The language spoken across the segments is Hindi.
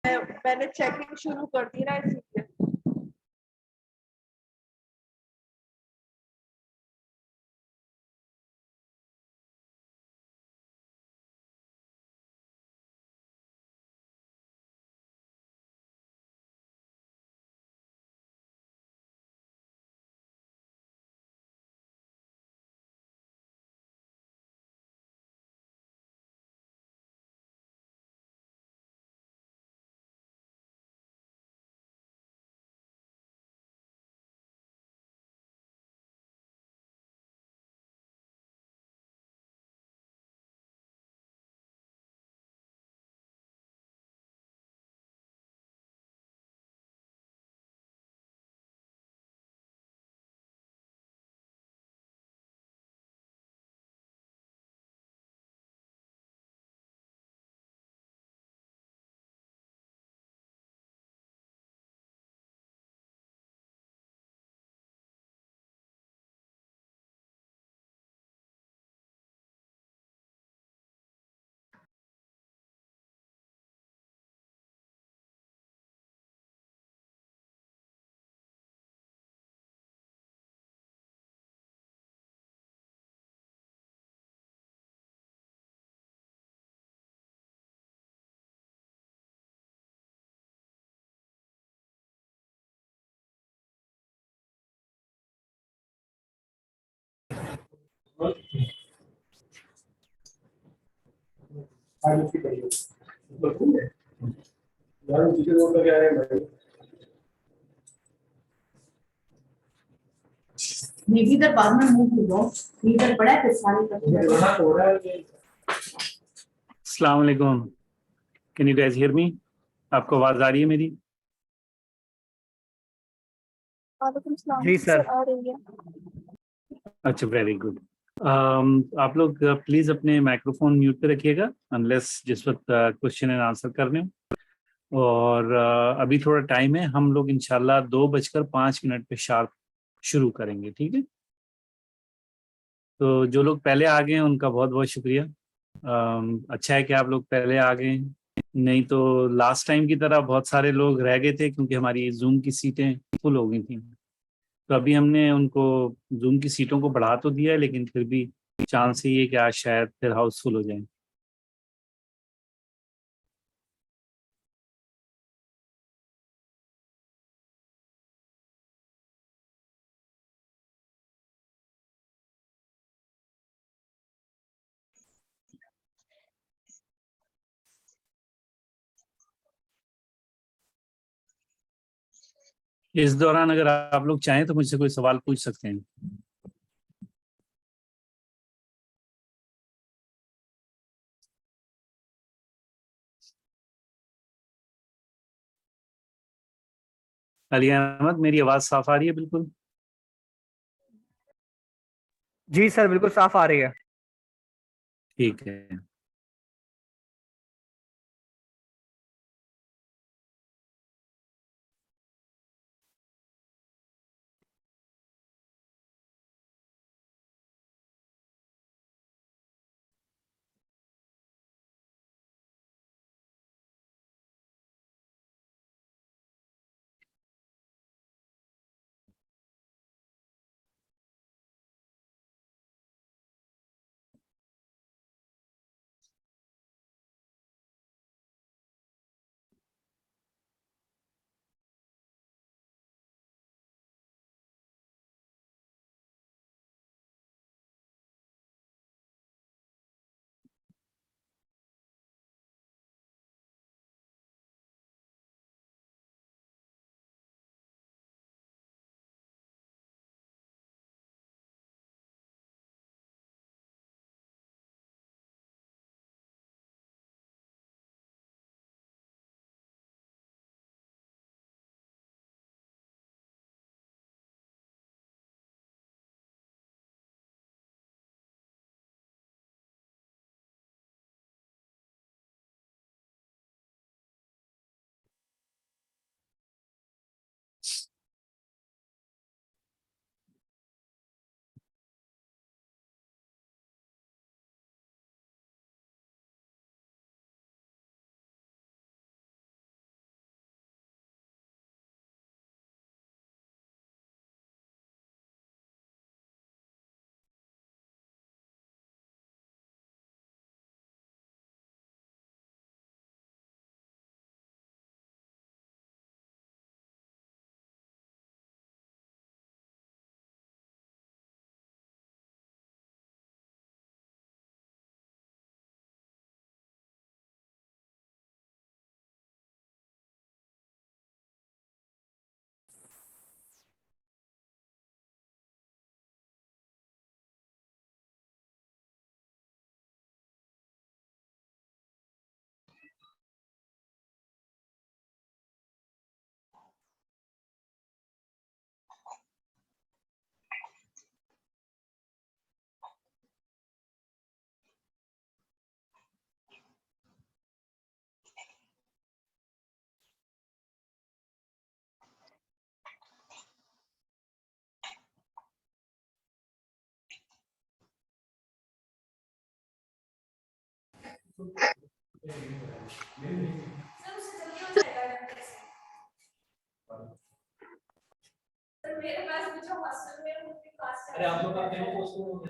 मैंने चेकिंग शुरू कर दी ना इसीलिए। मैं भी इधर बाद में मूव हुआ इधर बड़ा है सारे अस्सलाम वालेकुम। Can you guys hear me? आपको आवाज आ रही है मेरी? वालेकुम सलाम जी सर। आ रही है। अच्छा, वेरी गुड। आप लोग प्लीज अपने माइक्रोफोन म्यूट पे रखिएगा अनलेस जिस वक्त क्वेश्चन एंड आंसर करने हो। और अभी थोड़ा टाइम है, हम लोग इंशाल्लाह 2:05 पे शार्प शुरू करेंगे, ठीक है? तो जो लोग पहले आ गए हैं उनका बहुत बहुत शुक्रिया। अच्छा है कि आप लोग पहले आ गए, नहीं तो लास्ट टाइम की तरह बहुत सारे लोग रह गए थे क्योंकि हमारी जूम की सीटें फुल हो गई थी। तो अभी हमने उनको जूम की सीटों को बढ़ा तो दिया है, लेकिन फिर भी चांस ही है कि आज शायद फिर हाउसफुल हो जाए। इस दौरान अगर आप लोग चाहें तो मुझसे कोई सवाल पूछ सकते हैं। अली अहमद, मेरी आवाज साफ आ रही है? बिल्कुल जी सर, बिल्कुल साफ आ रही है। ठीक है। अरे आप लोग आप लोग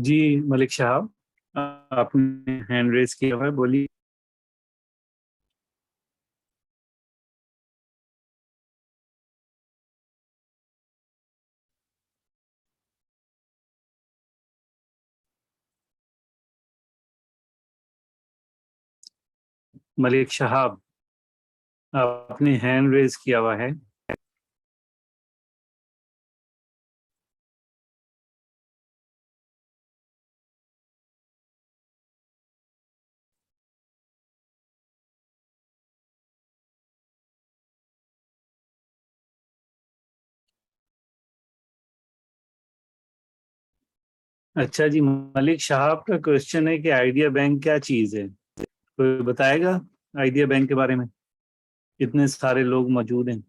जी मलिक साहब, आपने हैंड रेज किया हुआ है, बोलिए। मलिक साहब, आपने हैंड रेज किया हुआ है। अच्छा जी, मलिक साहब का क्वेश्चन है कि आइडिया बैंक क्या चीज है, कोई बताएगा आइडिया बैंक के बारे में? इतने सारे लोग मौजूद हैं।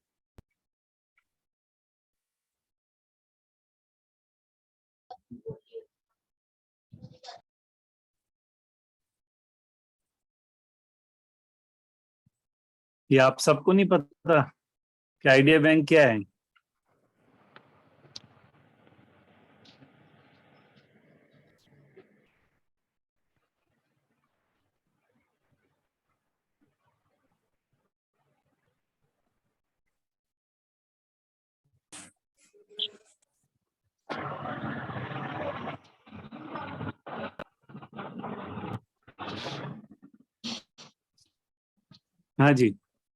ये आप सबको नहीं पता कि आइडिया बैंक क्या है? हाँ जी,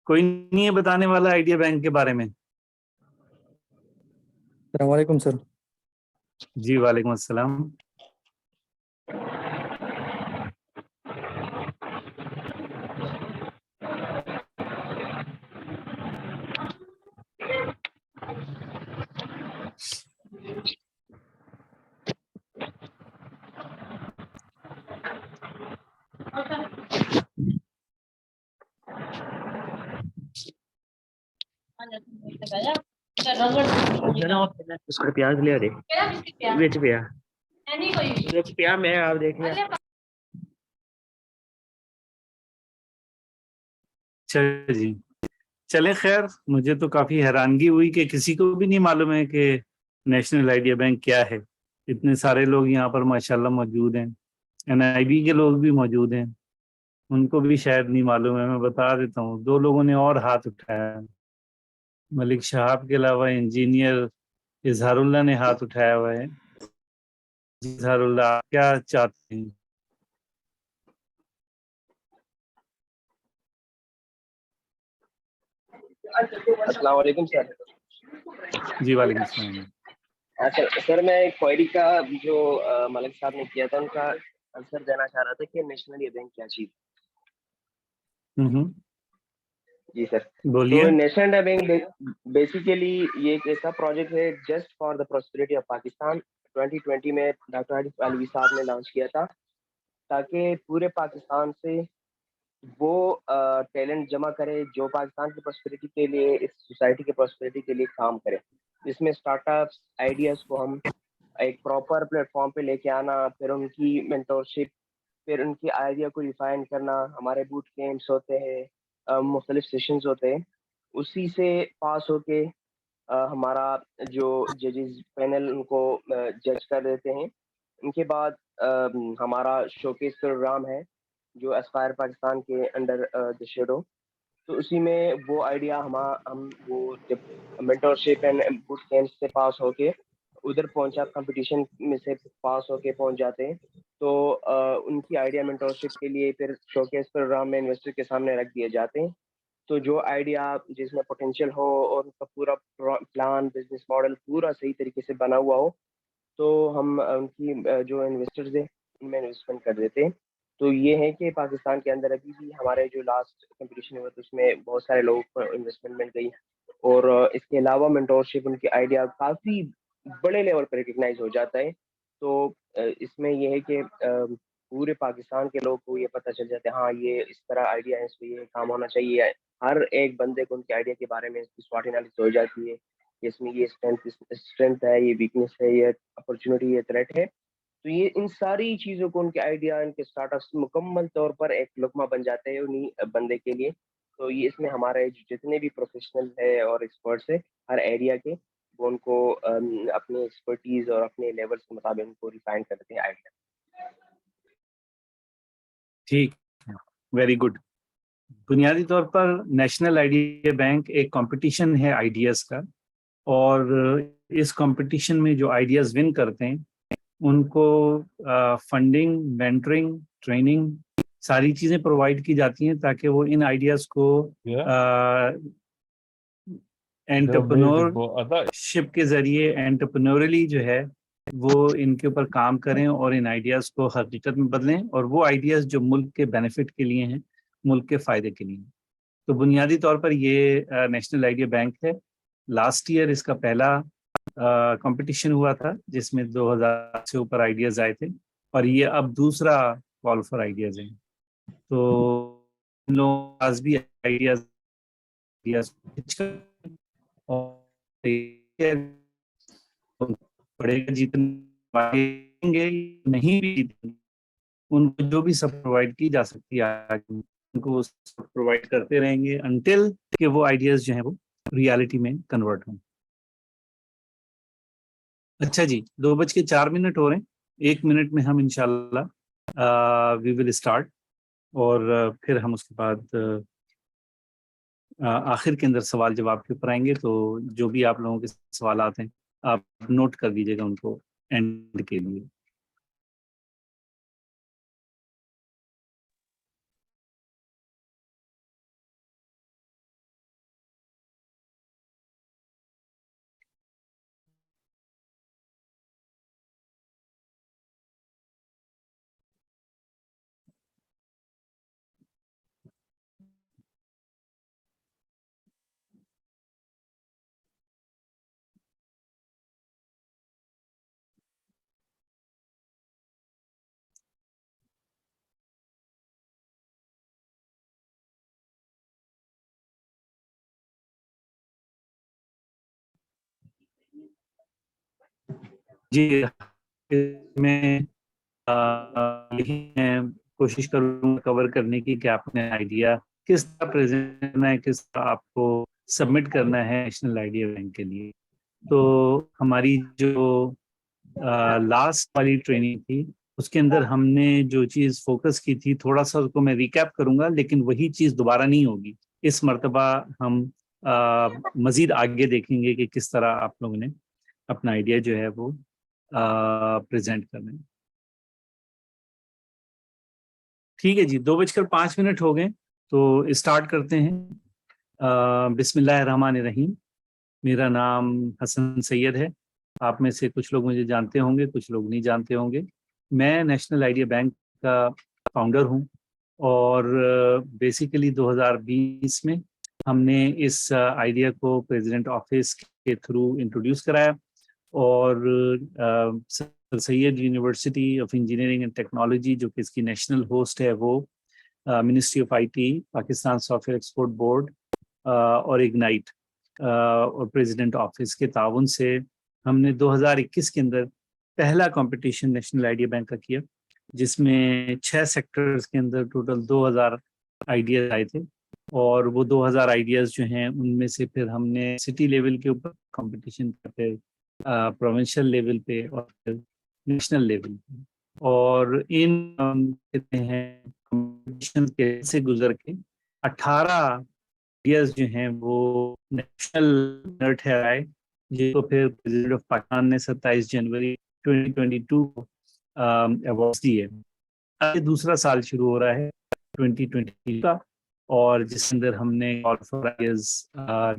कोई नहीं है बताने वाला आइडिया बैंक के बारे में? अस्सलामुअलैकुम सर। जी वालेकुम अस्सलाम। उसका प्याज ले दे बेच पिया पिया मैं आप देखिए। अच्छा जी, चले खैर, मुझे तो काफी हैरानगी हुई कि किसी को भी नहीं मालूम है कि नेशनल आइडिया बैंक क्या है। इतने सारे लोग यहाँ पर माशाल्लाह मौजूद हैं, एनआईबी के लोग भी मौजूद हैं, उनको भी शायद नहीं मालूम है। मैं बता देता हूँ, दो लोगों ने और हाथ उठाया। मलिक साहब के अलावा इंजीनियर इजहारुल्लाह ने हाथ उठाया हुआ है। इजहारुल्लाह, आप क्या चाहते हैं? अस्सलाम वालेकुम सर। जी वालेकुम अस्सलाम। सर मैं एक क्वेरी का जो मलिक साहब ने किया था उनका आंसर देना चाह रहा था कि नेशनल ई बैंक क्या चीज। जी सर। बोलिए। तो नेशनल बैंक बेसिकली ये एक ऐसा प्रोजेक्ट है just for the prosperity of Pakistan. 2020 में डॉक्टर आरिफ अलवी साहब ने लॉन्च किया था ताकि पूरे पाकिस्तान से वो टैलेंट जमा करे जो पाकिस्तान की प्रॉस्पेरिटी के लिए, इस सोसाइटी की प्रॉस्पेरिटी के लिए काम करे। जिसमें स्टार्टअप्स आइडियाज को हम एक प्रॉपर प्लेटफॉर्म पे लेके आना, फिर उनकी मेंटोरशिप, फिर उनकी आइडिया को रिफाइन करना। हमारे बूट कैंप्स होते हैं, मुख्तलिफ सेशंस होते हैं, उसी से पास होके हमारा जो जजेस पैनल उनको जज कर देते हैं। उनके बाद हमारा शोकेस प्रोग्राम है जो एस्पायर पाकिस्तान के अंडर द शेडो। तो उसी में वो आइडिया हम वो जब मेंटोरशिप एंड बूट कैंप से पास होके उधर पहुंचा, कंपटीशन में से पास होके पहुंच जाते हैं, तो उनकी आइडिया मेंटोरशिप के लिए फिर शोकेस प्रोग्राम में इन्वेस्टर के सामने रख दिए जाते हैं। तो जो आइडिया जिसमें पोटेंशियल हो और उसका पूरा प्लान, बिजनेस मॉडल पूरा सही तरीके से बना हुआ हो, तो हम उनकी जो इन्वेस्टर्स हैं उनमें इन्वेस्टमेंट कर देते हैं। तो ये है कि पाकिस्तान के अंदर अभी भी हमारे जो लास्ट कंपटीशन हुआ था उसमें बहुत सारे लोगों को इन्वेस्टमेंट मिल गई, और इसके अलावा मेंटोरशिप, उनके आइडिया काफ़ी बड़े लेवल पर रिकग्नाइज हो जाता है। तो इसमें ये है कि पूरे पाकिस्तान के लोगों को ये पता चल जाता है, हाँ ये इस तरह आइडिया है, इस पे ये काम होना चाहिए। हर एक बंदे को उनके आइडिया के बारे में इसकी स्वॉट एनालिसिस हो जाती है, इसमें ये स्ट्रेंथ है, ये वीकनेस है, ये अपॉर्चुनिटी, ये थ्रेट है। तो ये इन सारी चीज़ों को, उनके आइडिया, इनके स्टार्टअप्स मुकम्मल तौर पर एक लुकमा बन जाते हैं उन्हीं बंदे के लिए। तो ये इसमें हमारे जितने भी प्रोफेशनल है और एक्सपर्ट्स है हर एरिया के, वो उनको अपने एक्सपर्टीज और अपने लेवल्स के मुताबिक उनको रिफाइन करते हैं आइडिया। ठीक, वेरी गुड। बुनियादी तौर पर नेशनल आइडिया बैंक एक कंपटीशन है आइडियाज़ का, और इस कंपटीशन में जो आइडियाज़ विन करते हैं उनको फंडिंग, मेंटरिंग, ट्रेनिंग सारी चीज़ें प्रोवाइड की जाती हैं ताकि वो इन आइडियाज़ को एंटरप्रेन्योरशिप के ज़रिए एंटरप्रेन्योरली जो है वो इनके ऊपर काम करें और इन आइडियाज़ को हकीकत में बदलें, और वो आइडियाज़ जो मुल्क के बेनिफिट के लिए हैं, मुल्क के फ़ायदे के लिए। तो बुनियादी तौर पर ये नेशनल आइडिया बैंक है। लास्ट ईयर इसका पहला कंपटीशन हुआ था जिसमें 2000 से ऊपर आइडियाज़ आए थे, और ये अब दूसरा कॉल फॉर आइडियाज़ है। तो इन लोगों के पास भी आइडियाज़ पड़ेगा, जीतेंगे नहीं भी जीतेंगे, उनको जो भी सब प्रोवाइड की जा सकती है उनको प्रोवाइड करते रहेंगे अनटिल कि वो आइडियाज़ जो हैं वो रियलिटी में कन्वर्ट हों। अच्छा जी, 2:04 हो रहे हैं, 1 मिनट में हम इंशाल्लाह वी विल स्टार्ट, और फिर हम उसके बाद आखिर के अंदर सवाल जवाब के ऊपर आएंगे। तो जो भी आप लोगों के सवाल आते हैं आप नोट कर दीजिएगा उनको एंड के लिए। जी, मैं कोशिश करूँगा कवर करने की कि आपने आइडिया किस तरह प्रेजेंट करना है, किस तरह आपको सबमिट करना है नेशनल आइडिया बैंक के लिए। तो हमारी जो लास्ट वाली ट्रेनिंग थी उसके अंदर हमने जो चीज़ फोकस की थी, थोड़ा सा उसको मैं रिकैप करूँगा, लेकिन वही चीज़ दोबारा नहीं होगी। इस मर्तबा हम मज़ीद आगे देखेंगे कि किस तरह आप लोगों ने अपना आइडिया जो है वो प्रेजेंट करना है। ठीक है जी, 2:05 हो गए, तो स्टार्ट करते हैं। बिस्मिल्लाहिर्रहमानिर्रहीम। मेरा नाम हसन सैयद है। आप में से कुछ लोग मुझे जानते होंगे, कुछ लोग नहीं जानते होंगे। मैं नेशनल आइडिया बैंक का फाउंडर हूँ, और बेसिकली 2020 में हमने इस आइडिया को प्रेसिडेंट ऑफिस के थ्रू इंट्रोड्यूस कराया, और sir Syed university of Engineering and technology जो कि इसकी नेशनल होस्ट है, वो ministry of IT, Pakistan software export board और इग्नाइट और प्रेसिडेंट ऑफिस के ताउन से हमने 2021 के अंदर पहला कंपटीशन नेशनल आइडिया बैंक का किया, जिसमें 6 सेक्टर्स के अंदर टोटल 2000 आइडियाज आए थे। और वो 2000 आइडियाज जो हैं उनमें से फिर हमने सिटी लेवल के ऊपर कंपटीशन करते, प्रोविंशियल लेवल पे और नेशनल लेवल पे, और इन कहते हैं कंपटीशन के से गुजर के 18 आइडियाज जो हैं वो नेशनल विनर ठहराए, जिसको फिर प्रेसिडेंट ऑफ पाकिस्तान ने 27 जनवरी 2022 को अवार्ड दिए। ये दूसरा साल शुरू हो रहा है 2020 का, और जिसके अंदर हमने कॉल फॉर आइडियाज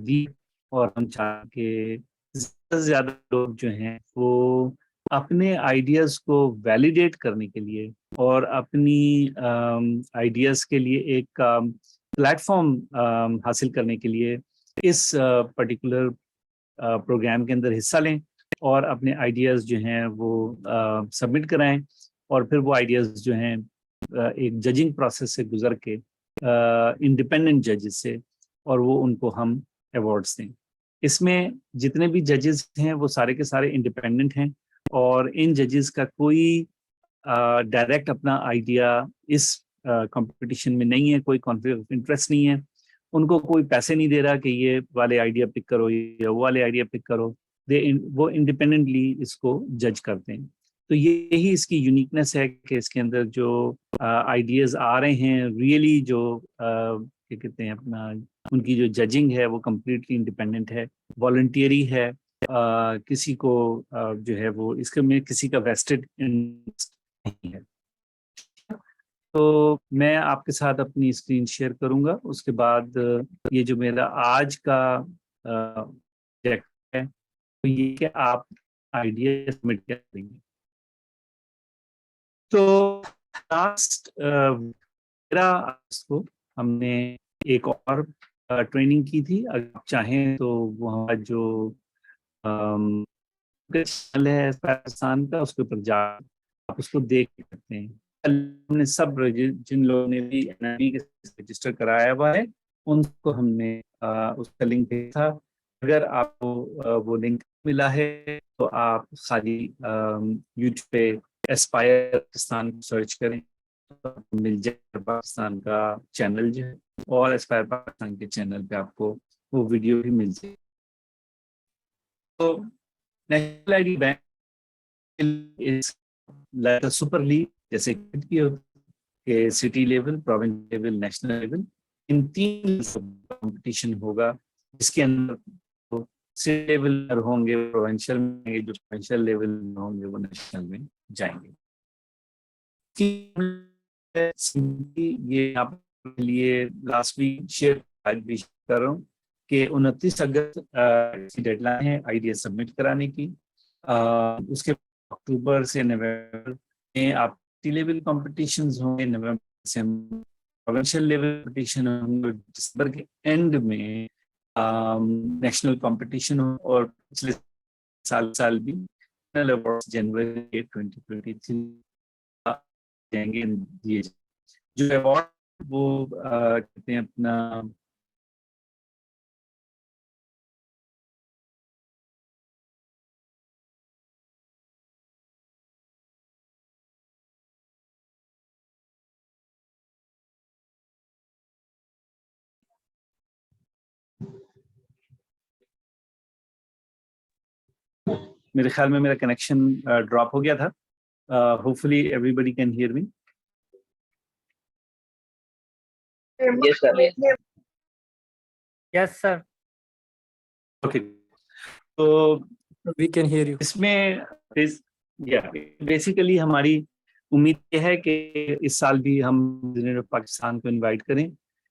दी, और हम चाह के ज़्यादा से ज़्यादा लोग जो हैं वो अपने आइडियाज़ को वैलिडेट करने के लिए और अपनी आइडियाज़ के लिए एक प्लेटफॉर्म हासिल करने के लिए इस पर्टिकुलर प्रोग्राम के अंदर हिस्सा लें और अपने आइडियाज़ जो हैं वो सबमिट कराएं, और फिर वो आइडियाज़ जो हैं एक जजिंग प्रोसेस से गुजर के इंडिपेंडेंट जजेस से, और वो उनको हम अवार्ड्स दें। इसमें जितने भी जजेस हैं वो सारे के सारे इंडिपेंडेंट हैं, और इन जजेस का कोई डायरेक्ट अपना आइडिया इस कंपटीशन में नहीं है, कोई कॉन्फ्लिक्ट ऑफ इंटरेस्ट नहीं है, उनको कोई पैसे नहीं दे रहा कि ये वाले आइडिया पिक करो या वो वाले आइडिया पिक करो, वो इंडिपेंडेंटली इसको जज करते हैं। तो यही इसकी यूनिकनेस है कि इसके अंदर जो आइडियाज़ आ रहे हैं रियली जो क्या कहते हैं अपना, उनकी जो जजिंग है वो कम्प्लीटली इंडिपेंडेंट है, वॉलंटियरी है, किसी को जो है वो इसके में किसी का वेस्टेड इंटरेस्ट नहीं है। तो मैं आपके साथ अपनी स्क्रीन शेयर करूंगा, उसके बाद ये जो मेरा आज का प्रोजेक्ट है तो ये कि आप आइडिया सबमिट करेंगे। तो लास्ट 13 अगस्त को हमने एक और ट्रेनिंग की थी। अगर आप चाहें तो वो हमारा जो चैनल है पाकिस्तान का, उसके ऊपर जा आप उसको देख सकते हैं। हमने सब जिन लोगों ने भी NIB के रजिस्टर कराया हुआ है उनको हमने उसका लिंक भेजा था। अगर आपको वो लिंक मिला है तो आप खाली यूट्यूब पे एस्पायर पाकिस्तान सर्च करें तो मिल जाए पाकिस्तान का चैनल जो है, और एस्पायर पाकिस्तान के चैनल पे आपको वो वीडियो भी मिल जाए। तो national ID bank is like a super league, जैसे कि city level, province level, national level, इन 3 कंपटीशन होगा, जिसके अंदर सिटी लेवल होंगे, प्रोविंशियल में, जो प्रोविंशियल लेवल में होंगे वो नेशनल में जाएंगे। ये आपके लिए लास्ट वीक शेयर आज भी कर रहा हूँ कि 29 अगस्त की डेडलाइन है आइडिया सबमिट कराने की। उसके अक्टूबर से नवंबर में आप सिटी लेवल कॉम्पिटिशन्स होंगे, नवंबर से प्रोविंशियल लेवल कॉम्पिटिशन होंगे, दिसंबर के एंड में नेशनल कॉम्पिटिशन हो, और पिछले साल भी नेशनल अवार्ड जनवरी 2023 जाएंगे दिए। जो अवार्ड वो कहते हैं अपना मेरे ख्याल में मेरा कनेक्शन ड्रॉप हो गया था। Hopefully everybody can hear me. Yes, sir. Yes sir, okay, तो वी कैन हियर यू। इसमें बेसिकली हमारी उम्मीद यह है कि इस साल भी हम प्रेसिडेंट ऑफ पाकिस्तान को इनवाइट करें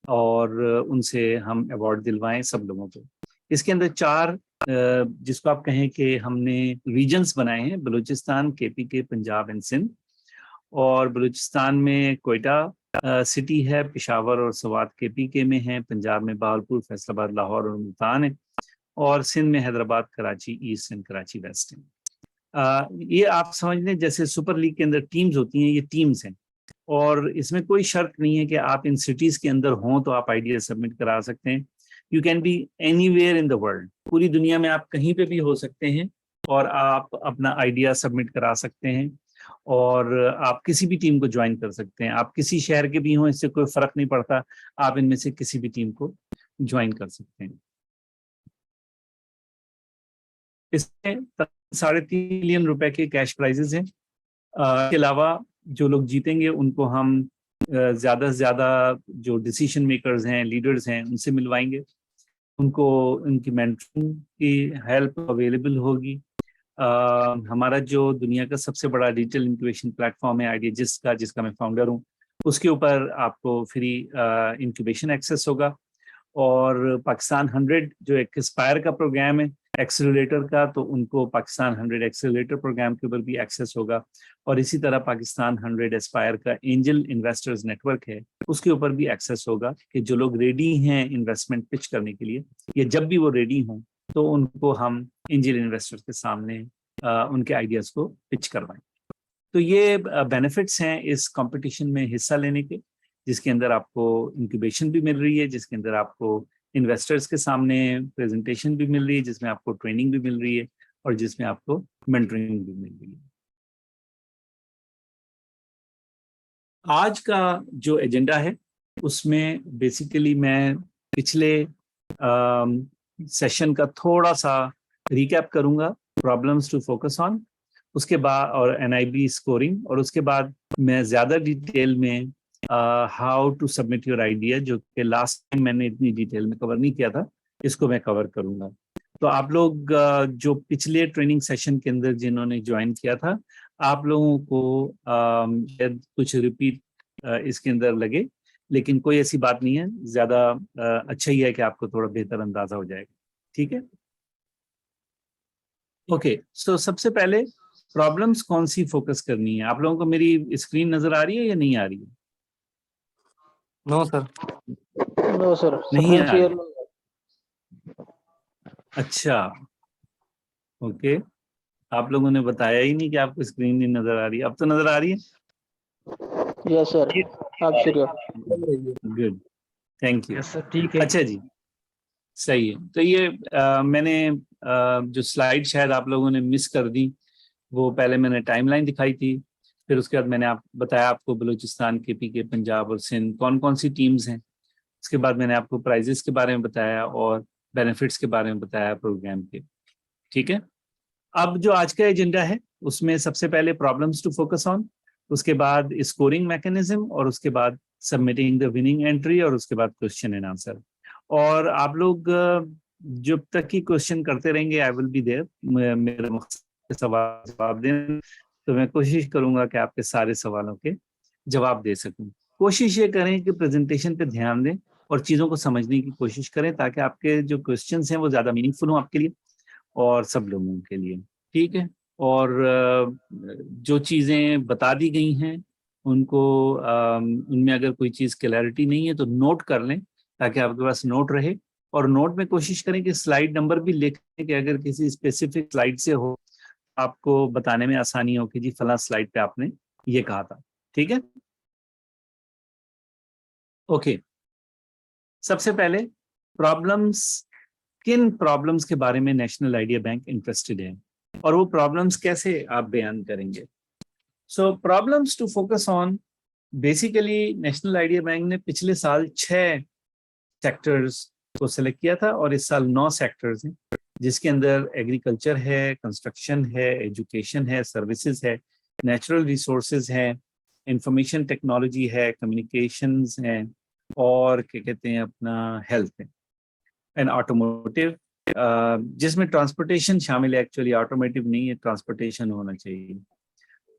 और उनसे हम अवार्ड दिलवाएं सब लोगों को। इसके अंदर 4 जिसको आप कहें कि हमने रीजन्स बनाए हैं, बलूचिस्तान, KPK, पंजाब एंड सिंध। और बलूचिस्तान में कोयटा सिटी है, पेशावर और सवात KPK में है, पंजाब में बहावलपुर, फैसलाबाद, लाहौर और मुल्तान है, और सिंध में Hyderabad, Karachi east and Karachi west है। ये आप समझ लें जैसे सुपर लीग के अंदर टीम्स होती हैं, ये टीम्स हैं, और इसमें कोई शर्त नहीं है कि आप इन सिटीज के अंदर हों तो आप आइडिया सबमिट करा सकते हैं। You can be anywhere in the world, पूरी दुनिया में आप कहीं पे भी हो सकते हैं और आप अपना आइडिया सबमिट करा सकते हैं, और आप किसी भी टीम को ज्वाइन कर सकते हैं। आप किसी शहर के भी हों, इससे कोई फर्क नहीं पड़ता, आप इनमें से किसी भी टीम को ज्वाइन कर सकते हैं। इसमें 3.5 मिलियन रुपए के कैश प्राइजेस हैं। इसके अलावा जो लोग जीतेंगे उनको हम ज़्यादा से ज़्यादा जो डिसीजन मेकर्स हैं, लीडर्स हैं, उनसे मिलवाएंगे, उनको उनकी मेंटरिंग की हेल्प अवेलेबल होगी। हमारा जो दुनिया का सबसे बड़ा डिजिटल इंक्यूबेशन प्लेटफॉर्म है आइडिया जिसका मैं फाउंडर हूँ, उसके ऊपर आपको फ्री इंक्यूबेशन एक्सेस होगा। और पाकिस्तान 100 जो एक एस्पायर का प्रोग्राम है एक्सेलरेटर का, तो उनको पाकिस्तान 100 एक्सेलरेटर प्रोग्राम के ऊपर भी एक्सेस होगा। और इसी तरह पाकिस्तान 100 एस्पायर का एंजल इन्वेस्टर्स नेटवर्क है, उसके ऊपर भी एक्सेस होगा कि जो लोग रेडी हैं इन्वेस्टमेंट पिच करने के लिए, या जब भी वो रेडी हों तो उनको हम एंजल इन्वेस्टर्स के सामने उनके आइडियाज़ को पिच करवाएं। तो ये बेनिफिट्स हैं इस कंपटीशन में हिस्सा लेने के, जिसके अंदर आपको इंक्यूबेशन भी मिल रही है, जिसके अंदर आपको इन्वेस्टर्स के सामने प्रेजेंटेशन भी मिल रही है, जिसमें आपको ट्रेनिंग भी मिल रही है और जिसमें आपको मेंटरिंग भी मिल रही है। आज का जो एजेंडा है उसमें बेसिकली मैं पिछले सेशन का थोड़ा सा रिकैप करूंगा, प्रॉब्लम्स टू फोकस ऑन, उसके बाद और NIB स्कोरिंग, और उसके बाद मैं ज़्यादा डिटेल में how to submit your idea, जो कि लास्ट टाइम मैंने इतनी डिटेल में कवर नहीं किया था, इसको मैं कवर करूंगा। तो आप लोग जो पिछले ट्रेनिंग सेशन के अंदर जिन्होंने ज्वाइन किया था, आप लोगों को शायद कुछ रिपीट इसके अंदर लगे, लेकिन कोई ऐसी बात नहीं है, ज़्यादा अच्छा ही है कि आपको थोड़ा बेहतर अंदाजा हो जाएगा। ठीक है, ओके। सो सबसे पहले प्रॉब्लम्स कौन सी फोकस करनी है। आप लोगों को मेरी स्क्रीन नजर आ रही है या नहीं आ रही है? No, sir. नो सर, नहीं स्क्रीन आ शेयर रही। अच्छा, ओके। आप लोगों ने बताया ही नहीं कि आपको स्क्रीन नहीं नजर आ रही है। अब तो नजर आ रही है? यस सर, आप शुरू। Good, thank you. Yes, sir. ठीक है। अच्छा जी, सही है। तो ये मैंने जो स्लाइड शायद आप लोगों ने मिस कर दी, वो पहले मैंने टाइमलाइन दिखाई थी, फिर उसके बाद मैंने बताया आपको बलूचिस्तान, KPK, पंजाब और सिंध कौन कौन सी टीम्स हैं। उसके बाद मैंने आपको प्राइजेस के बारे में बताया और बेनिफिट्स के बारे में बताया प्रोग्राम के। ठीक है, अब जो आज का एजेंडा है उसमें सबसे पहले प्रॉब्लम्स टू फोकस ऑन, उसके बाद स्कोरिंग मैकेनिज्म, और उसके बाद सबमिटिंग द विनिंग एंट्री, और उसके बाद क्वेश्चन एंड आंसर। और आप लोग जब तक की क्वेश्चन करते रहेंगे, आई विल बी देयर, मेरा मकसद सवाल जवाब देना, तो मैं कोशिश करूंगा कि आपके सारे सवालों के जवाब दे सकूं। कोशिश ये करें कि प्रेजेंटेशन पे ध्यान दें और चीज़ों को समझने की कोशिश करें, ताकि आपके जो क्वेश्चंस हैं वो ज़्यादा मीनिंगफुल हों आपके लिए और सब लोगों के लिए। ठीक है, और जो चीज़ें बता दी गई हैं उनको उनमें अगर कोई चीज़ क्लैरिटी नहीं है तो नोट कर लें, ताकि आपके पास नोट रहे। और नोट में कोशिश करें कि स्लाइड नंबर भी लिखें, कि अगर किसी स्पेसिफिक स्लाइड से हो आपको बताने में आसानी हो कि जी फला स्लाइड पे आपने ये कहा था। ठीक है, ओके। सबसे पहले प्रॉब्लम्स, किन प्रॉब्लम्स के बारे में नेशनल आइडिया बैंक इंटरेस्टेड है और वो प्रॉब्लम्स कैसे आप बयान करेंगे। So problems to focus on, basically national idea bank ने पिछले साल 6 सेक्टर्स को सिलेक्ट किया था और इस साल 9 सेक्टर्स हैं, जिसके अंदर एग्रीकल्चर है, कंस्ट्रक्शन है, एजुकेशन है, सर्विसेज है, नेचुरल रिसोर्सेज है, इंफॉर्मेशन टेक्नोलॉजी है, कम्युनिकेशंस है, और क्या कहते हैं अपना हेल्थ है, एंड ऑटोमोटिव, जिसमें ट्रांसपोर्टेशन शामिल है। एक्चुअली ऑटोमोटिव नहीं है, ट्रांसपोर्टेशन होना चाहिए।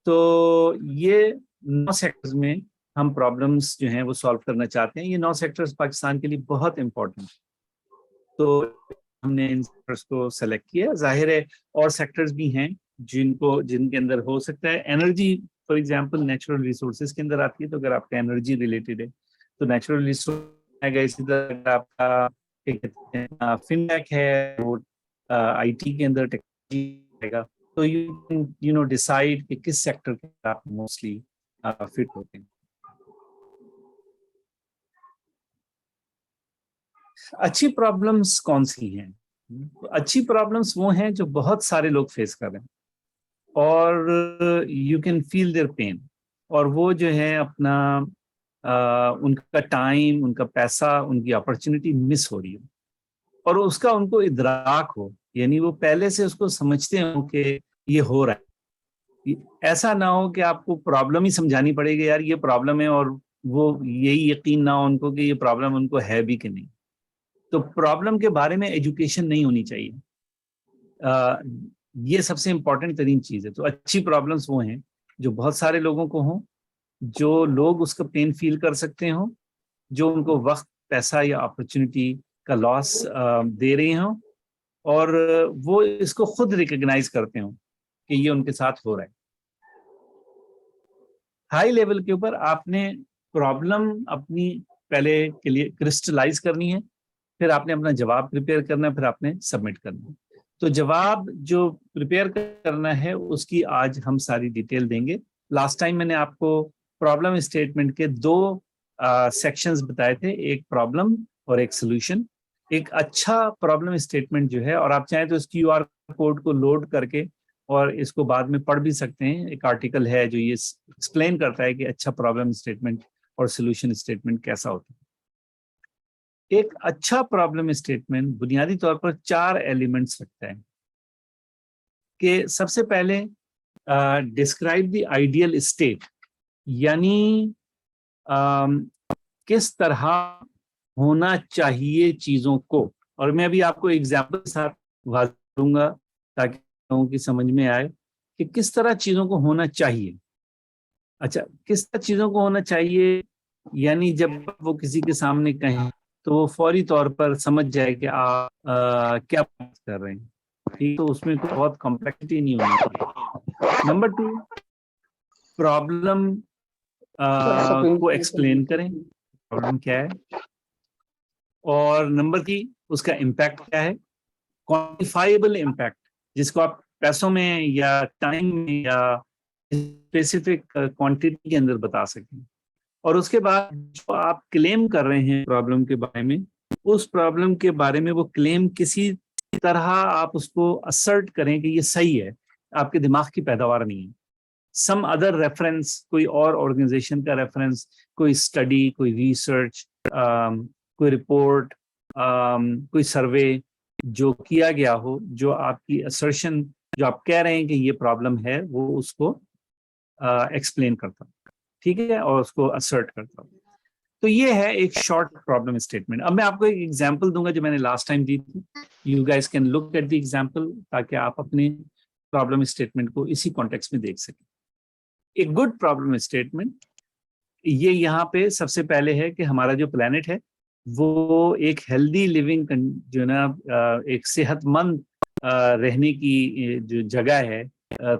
तो ये 9 सेक्टर्स में हम प्रॉब्लम्स जो हैं वो सॉल्व करना चाहते हैं। ये 9 सेक्टर्स पाकिस्तान के लिए बहुत इंपॉर्टेंट, तो हमने इन सेक्टर्स को सेलेक्ट किया। जाहिर है और सेक्टर्स भी हैं जिनके अंदर हो सकता है energy, for example natural resources के अंदर आती है, तो अगर आपका एनर्जी रिलेटेड है तो नेचुरल रिसोर्स आएगा। इसी तरह आपका फिनटेक है, वो IT के अंदर टेक्नोलॉजी आएगा। तो यू नो डिसाइड कि किस सेक्टर के आप मोस्टली फिट होते हैं। अच्छी प्रॉब्लम्स कौन सी हैं? अच्छी प्रॉब्लम्स वो हैं जो बहुत सारे लोग फेस कर रहे हैं और you can feel their pain, और वो जो है अपना उनका टाइम, उनका पैसा, उनकी अपॉर्चुनिटी मिस हो रही है और उसका उनको इदराक हो, यानी वो पहले से उसको समझते हो कि ये हो रहा है। ऐसा ना हो कि आपको प्रॉब्लम ही समझानी पड़ेगी, यार ये प्रॉब्लम है, और वो यही यकीन ना हो उनको कि ये प्रॉब्लम उनको है भी कि नहीं। तो प्रॉब्लम के बारे में एजुकेशन नहीं होनी चाहिए। ये सबसे इम्पोर्टेंट तरीन चीज़ है। तो अच्छी प्रॉब्लम्स वो हैं जो बहुत सारे लोगों को हों, जो लोग उसका पेन फील कर सकते हों, जो उनको वक्त, पैसा या अपॉर्चुनिटी का लॉस दे रहे हों, और वो इसको खुद रिकग्नाइज करते हों कि ये उनके साथ हो रहा है। हाई लेवल के ऊपर आपने प्रॉब्लम अपनी पहले के लिए क्रिस्टलाइज करनी है, फिर आपने अपना जवाब प्रिपेयर करना है, फिर आपने सबमिट करना है। तो जवाब जो प्रिपेयर करना है उसकी आज हम सारी डिटेल देंगे। लास्ट टाइम मैंने आपको प्रॉब्लम स्टेटमेंट के 2 सेक्शंस बताए थे, एक प्रॉब्लम और एक सोल्यूशन। एक अच्छा प्रॉब्लम स्टेटमेंट जो है, और आप चाहें तो इस QR कोड को लोड करके और इसको बाद में पढ़ भी सकते हैं, एक आर्टिकल है जो ये एक्सप्लेन करता है कि अच्छा प्रॉब्लम स्टेटमेंट और सोल्यूशन स्टेटमेंट कैसा होता है। एक अच्छा प्रॉब्लम स्टेटमेंट बुनियादी तौर पर 4 एलिमेंट्स रखता है कि सबसे पहले डिस्क्राइब द आइडियल स्टेट, यानी किस तरह होना चाहिए चीजों को। और मैं अभी आपको एग्जाम्पल के साथ वाज़ दूंगा ताकि लोगों की समझ में आए कि किस तरह चीजों को होना चाहिए। अच्छा, किस तरह चीजों को होना चाहिए, यानी जब वो किसी के सामने कहें तो वो फौरी तौर पर समझ जाए कि आप क्या बात कर रहे हैं। ठीक, तो उसमें कोई बहुत कॉम्प्लेक्सिटी नहीं होनी चाहिए। नंबर 2, प्रॉब्लम को एक्सप्लेन करें, प्रॉब्लम क्या है। और नंबर 3, उसका इम्पैक्ट क्या है, क्वांटिफाइबल इम्पैक्ट, जिसको आप पैसों में या टाइम में या स्पेसिफिक क्वांटिटी के अंदर बता सकें। और उसके बाद जो आप क्लेम कर रहे हैं प्रॉब्लम के बारे में, उस प्रॉब्लम के बारे में वो क्लेम किसी तरह आप उसको असर्ट करें कि ये सही है, आपके दिमाग की पैदावार नहीं है। सम अदर रेफरेंस, कोई और ऑर्गेनाइजेशन का रेफरेंस, कोई स्टडी, कोई रिसर्च, कोई रिपोर्ट, कोई सर्वे जो किया गया हो, जो आपकी असर्शन, जो आप कह रहे हैं कि ये प्रॉब्लम है, वो उसको एक्सप्लेन करता हूँ, ठीक है, और उसको असर्ट करता हूँ। तो ये है एक शॉर्ट प्रॉब्लम स्टेटमेंट। अब मैं आपको एक एग्जांपल दूंगा जो मैंने लास्ट टाइम दी थी। You guys can look at the example ताकि आप अपने प्रॉब्लम स्टेटमेंट को इसी कॉन्टेक्स्ट में देख सकें। एक गुड प्रॉब्लम स्टेटमेंट ये यहाँ पे सबसे पहले है कि हमारा जो प्लेनेट है वो एक हेल्दी लिविंग, जो ना एक सेहतमंद रहने की जो जगह है,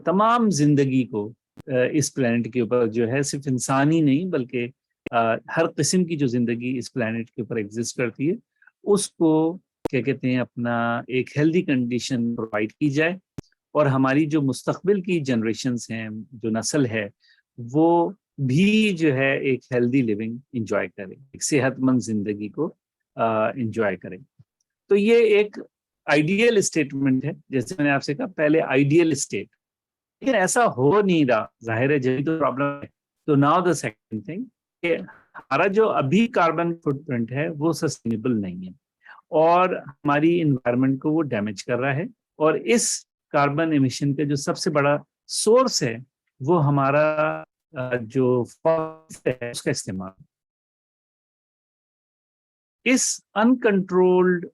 तमाम जिंदगी को इस प्लेनेट के ऊपर जो है, सिर्फ इंसान ही नहीं बल्कि हर किस्म की जो जिंदगी इस प्लेनेट के ऊपर एग्जिस्ट करती है, उसको क्या कहते हैं, अपना एक हेल्दी कंडीशन प्रोवाइड की जाए, और हमारी जो मुस्तकबिल की जनरेशन्स हैं, जो नस्ल है, वो भी जो है एक हेल्दी लिविंग इंजॉय करें, एक सेहतमंद जिंदगी को इंजॉय करें। तो ये एक आइडियल स्टेटमेंट है, जैसे मैंने आपसे कहा पहले आइडियल स्टेट, लेकिन ऐसा हो नहीं रहा, जाहिर है, जब तो प्रॉब्लम है। तो नाउ द सेकंड थिंग, हमारा जो अभी कार्बन फुटप्रिंट है वो सस्टेनेबल नहीं है और हमारी इन्वायरमेंट को वो डैमेज कर रहा है, और इस कार्बन एमिशन का जो सबसे बड़ा सोर्स है वो हमारा जो फॉसिल है उसका इस्तेमाल। इस अनकंट्रोल्ड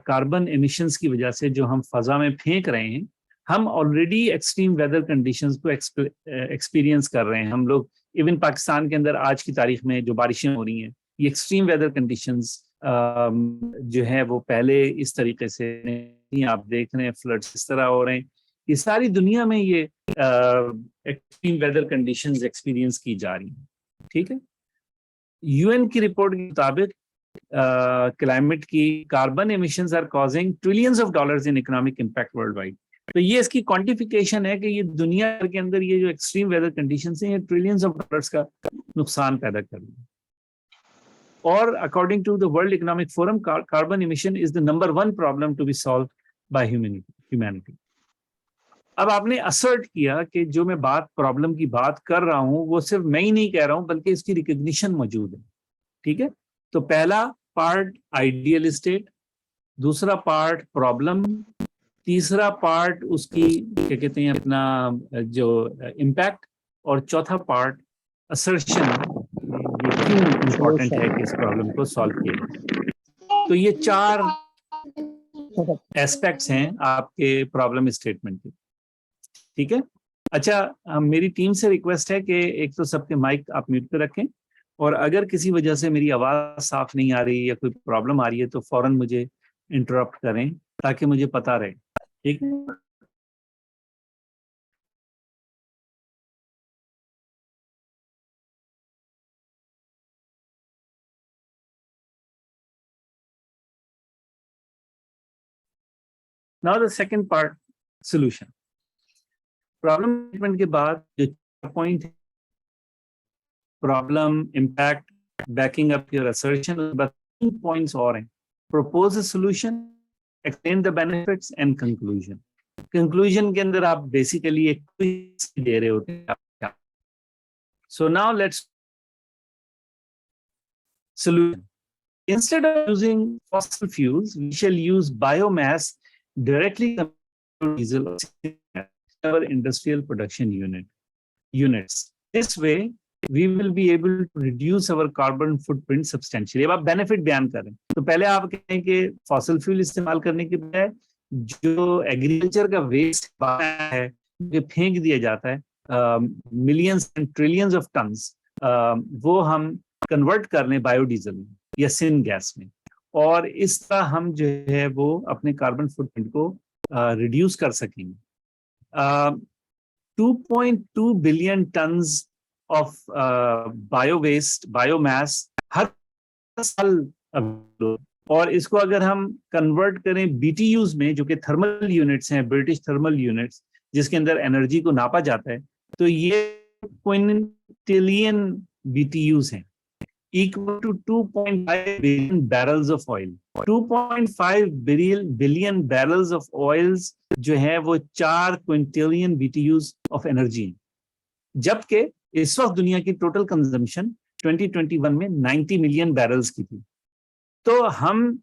कार्बन एमिशंस की वजह से जो हम फजा में फेंक रहे हैं, हम ऑलरेडी एक्सट्रीम वेदर कंडीशंस को एक्सपीरियंस कर रहे हैं। हम लोग इवन पाकिस्तान के अंदर आज की तारीख में जो बारिशें हो रही हैं, ये एक्सट्रीम वेदर कंडीशंस जो है वो पहले इस तरीके से नहीं, आप देख रहे हैं फ्लड्स इस तरह हो रहे हैं। ये सारी दुनिया में ये एक्सट्रीम वेदर कंडीशंस एक्सपीरियंस की जा रही हैं, ठीक है। यूएन की रिपोर्ट के मुताबिक क्लाइमेट की carbon emissions are causing trillions of dollars in economic impact worldwide. तो ये इसकी क्वांटिफिकेशन है कि ये दुनिया के अंदर ये जो एक्सट्रीम वेदर कंडीशंस हैं, ये ट्रिलियंस ऑफ डॉलर्स का नुकसान पैदा कर रही है। और according to the World Economic Forum, carbon emission is the number 1 problem to be solve by humanity. अब आपने असर्ट किया कि जो मैं प्रॉब्लम की बात कर रहा हूं वो सिर्फ मैं ही नहीं कह रहा हूं बल्कि इसकी रिकग्निशन मौजूद है, ठीक है। तो पहला पार्ट आइडियल स्टेट, दूसरा पार्ट प्रॉब्लम, तीसरा पार्ट उसकी क्या कहते हैं अपना जो इम्पैक्ट, और चौथा पार्ट असर्शन, ये क्यों इम्पोर्टेंट है कि इस प्रॉब्लम को सॉल्व किया जाए। तो ये 4 एस्पेक्ट्स हैं आपके प्रॉब्लम स्टेटमेंट के, ठीक है। अच्छा, मेरी टीम से रिक्वेस्ट है कि एक तो सबके माइक आप म्यूट पे रखें, और अगर किसी वजह से मेरी आवाज साफ नहीं आ रही या कोई प्रॉब्लम आ रही है तो फौरन मुझे इंटरप्ट करें ताकि मुझे पता रहे, ठीक है। Now the second part, solution. Problem statement के बाद जो point, problem, impact, banking up your assertion, 3 points और हैं। Propose a solution, explain the benefits and conclusion. Conclusion के अंदर आप बेसिकली एक क्विज दे रहे होते हैं। So now let's solution. Instead of using fossil fuels, we shall use biomass directly to diesel or our industrial production units. This way, we will be able to reduce our carbon footprint substantially. अब आप बेनिफिट बयान करें तो पहले आप कहें कि फॉसिल फ्यूल इस्तेमाल करने के बजाय जो एग्रीकल्चर का वेस्ट है जो फेंक दिया जाता है, millions and trillions of tons, वो हम कन्वर्ट कर लें बायोडीजल में या सिन गैस में, और इस तरह हम जो है वो अपने कार्बन फुटप्रिंट को रिड्यूस कर सकेंगे। 2.2 billion tons of bio waste, biomass हर साल, और इसको अगर हम कन्वर्ट करें BTUs में, जो कि थर्मल यूनिट्स हैं, ब्रिटिश थर्मल यूनिट्स, जिसके अंदर एनर्जी को नापा जाता है, तो ये क्विंटिलियन BTUs हैं, equal to 2.5 billion barrels of oil. 2.5 billion barrels of oils जो है वो 4 क्विंटिलियन BTUs of energy हैं, जबकि इस वक्त दुनिया की टोटल कंजम्पशन 2021 में 90 मिलियन बैरल्स की थी। तो हम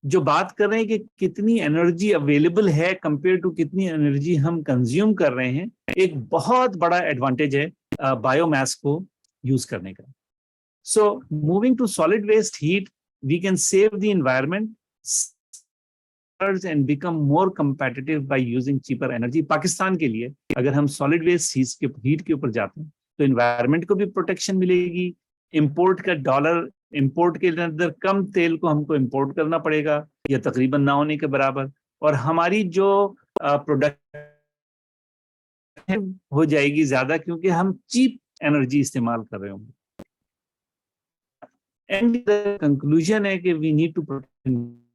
जो बात कर रहे हैं कि कितनी एनर्जी अवेलेबल है कंपेयर टू कितनी एनर्जी हम कंज्यूम कर रहे हैं, एक बहुत बड़ा एडवांटेज है बायोमास को यूज करने का। So moving to solid waste heat, we can save the environment and become more competitive by using cheaper energy. Pakistan के लिए अगर हम solid waste heat के ऊपर जाते हैं तो environment को भी प्रोटेक्शन मिलेगी, import का डॉलर, import के अंदर कम तेल को हमको import करना पड़ेगा या तकरीबन ना होने के बराबर, और हमारी जो प्रोडक्ट हो जाएगी ज्यादा क्योंकि हम चीप एनर्जी इस्तेमाल कर रहे होंगे। And the conclusion is that we need to protect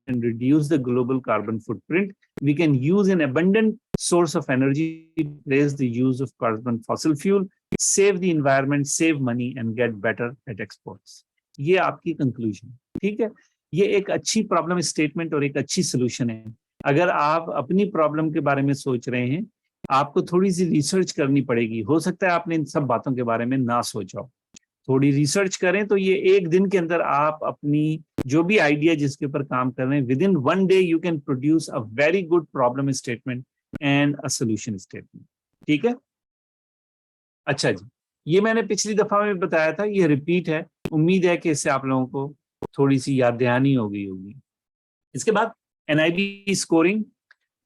and reduce the global carbon footprint. We can use an abundant source of energy, replace the use of carbon fossil fuel, save the environment, save money, and get better at exports. ये आपकी conclusion, ठीक है? ये एक अच्छी प्रॉब्लम स्टेटमेंट और एक अच्छी सोल्यूशन है। अगर आप अपनी प्रॉब्लम के बारे में सोच रहे हैं, आपको थोड़ी सी रिसर्च करनी पड़ेगी। हो सकता है आपने इन सब बातों के बारे में ना सोचा, थोड़ी रिसर्च करें तो ये एक दिन के अंदर आप अपनी जो भी आइडिया जिसके ऊपर काम कर रहे हैं, with in 1 day you can produce a very good problem statement and a solution statement, ठीक है? अच्छा जी, ये मैंने पिछली दफा में बताया था, ये रिपीट है। उम्मीद है कि इससे आप लोगों को थोड़ी सी याद दहानी हो गई होगी। इसके बाद NIB स्कोरिंग,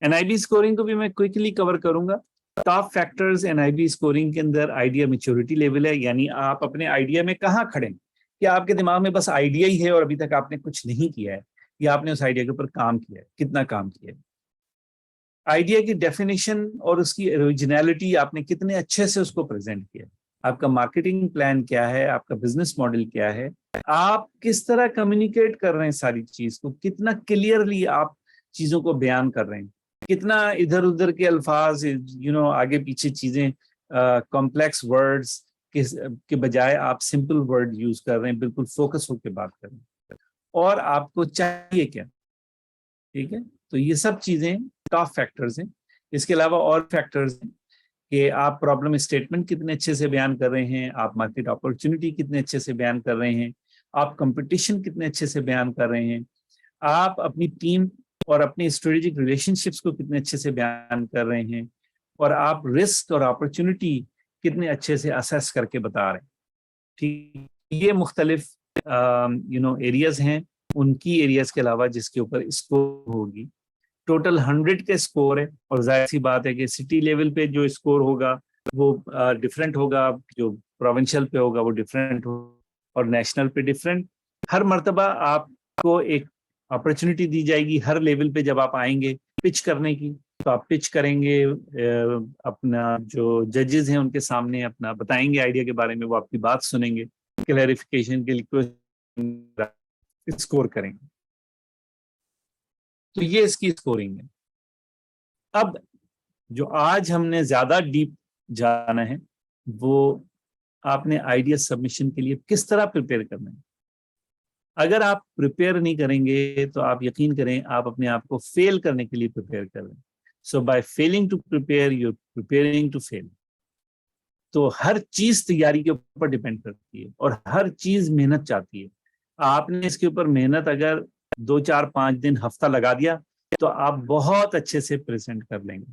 NIB स्कोरिंग को भी मैं क्विकली कवर करूंगा। टॉप फैक्टर्स NIB स्कोरिंग के अंदर आइडिया मैच्योरिटी लेवल है, यानी आप अपने आइडिया में कहाँ खड़े हैं, क्या आपके दिमाग में बस आइडिया ही है और अभी तक आपने कुछ नहीं किया है, या आपने उस आइडिया के ऊपर काम किया है, कितना काम किया है। आइडिया की डेफिनेशन और उसकी ओरिजिनलिटी आपने कितने अच्छे से उसको प्रेजेंट किया, आपका मार्केटिंग प्लान क्या है, आपका बिजनेस मॉडल क्या है, आप किस तरह कम्युनिकेट कर रहे हैं सारी चीज को, कितना क्लियरली आप चीजों को बयान कर रहे हैं, कितना इधर उधर के अल्फाज आगे पीछे चीजें, कॉम्प्लेक्स वर्ड्स के बजाय आप सिंपल वर्ड यूज कर रहे हैं, बिल्कुल फोकस होकर बात कर रहे हैं, और आपको चाहिए क्या, ठीक है? तो ये सब चीजें टॉप फैक्टर्स हैं। इसके अलावा और फैक्टर्स हैं कि आप प्रॉब्लम स्टेटमेंट कितने अच्छे से बयान कर रहे हैं, आप मार्केट अपॉर्चुनिटी कितने अच्छे से बयान कर रहे हैं, आप कंपटीशन कितने अच्छे से बयान कर रहे हैं, आप अपनी टीम और अपनी स्ट्रेटेजिक रिलेशनशिप्स को कितने अच्छे से बयान कर रहे हैं, और आप रिस्क और अपॉर्चुनिटी कितने अच्छे से असेस करके बता रहे हैं, ठीक? ये मुख्तलिफ एरियाज हैं, उनकी एरियाज के अलावा जिसके ऊपर स्कोर होगी। टोटल 100 के स्कोर है, और जाहिर सी बात है कि सिटी लेवल पे जो स्कोर होगा वो डिफरेंट होगा, जो प्रोविंशियल पे होगा वो डिफरेंट होगा, और नेशनल पे डिफरेंट। हर मर्तबा आपको एक अपॉर्चुनिटी दी जाएगी हर लेवल पे, जब आप आएंगे पिच करने की, तो आप पिच करेंगे, अपना जो जजेस हैं उनके सामने अपना बताएंगे आइडिया के बारे में, वो आपकी बात सुनेंगे, क्लैरिफिकेशन के लिए स्कोर करेंगे। तो ये इसकी स्कोरिंग है। अब जो आज हमने ज्यादा डीप जाना है वो आपने आइडिया सबमिशन के लिए किस तरह प्रिपेयर करना है। अगर आप प्रिपेयर नहीं करेंगे तो आप यकीन करें आप अपने आप को फेल करने के लिए प्रिपेयर कर रहे हैं। So by failing to prepare you are preparing to fail. तो हर चीज तैयारी के ऊपर डिपेंड करती है और हर चीज मेहनत चाहती है। आपने इसके ऊपर मेहनत अगर 2, 4, 5 दिन, हफ्ता लगा दिया तो आप बहुत अच्छे से प्रेजेंट कर लेंगे।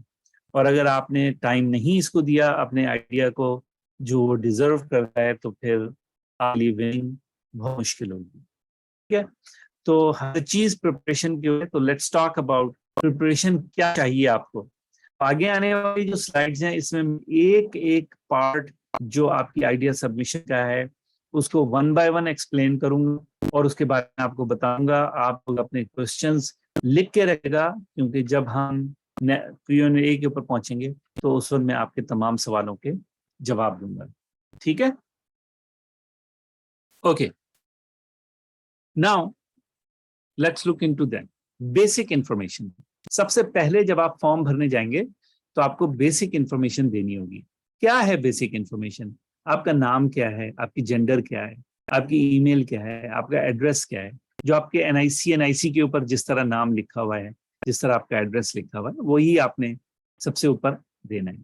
और अगर आपने टाइम नहीं इसको दिया अपने आइडिया को जो डिजर्व कर रहा है, तो फिर आपकी विनिंग बहुत मुश्किल होगी। ठीक है, तो हर चीज प्रिपरेशन की है। तो लेट्स टॉक अबाउट प्रिपरेशन, क्या चाहिए आपको। आगे आने वाली जो स्लाइड्स हैं इसमें एक एक पार्ट जो आपकी आइडिया सबमिशन का है उसको 1 बाय 1 एक्सप्लेन करूंगा, और उसके बाद मैं आपको बताऊंगा। आप अपने क्वेश्चंस लिख के रखेगा, क्योंकि जब हम Q&A के ऊपर पहुंचेंगे तो उस वक्त मैं आपके तमाम सवालों के जवाब दूंगा। ठीक है, okay. Now let's look into that basic information. सबसे पहले जब आप फॉर्म भरने जाएंगे तो आपको बेसिक इंफॉर्मेशन देनी होगी। क्या है बेसिक इंफॉर्मेशन? आपका नाम क्या है, आपकी जेंडर क्या है, आपकी ईमेल क्या है, आपका एड्रेस क्या है, जो आपके एनआईसी के ऊपर जिस तरह नाम लिखा हुआ है, जिस तरह आपका एड्रेस लिखा हुआ है, वही आपने सबसे ऊपर देना है।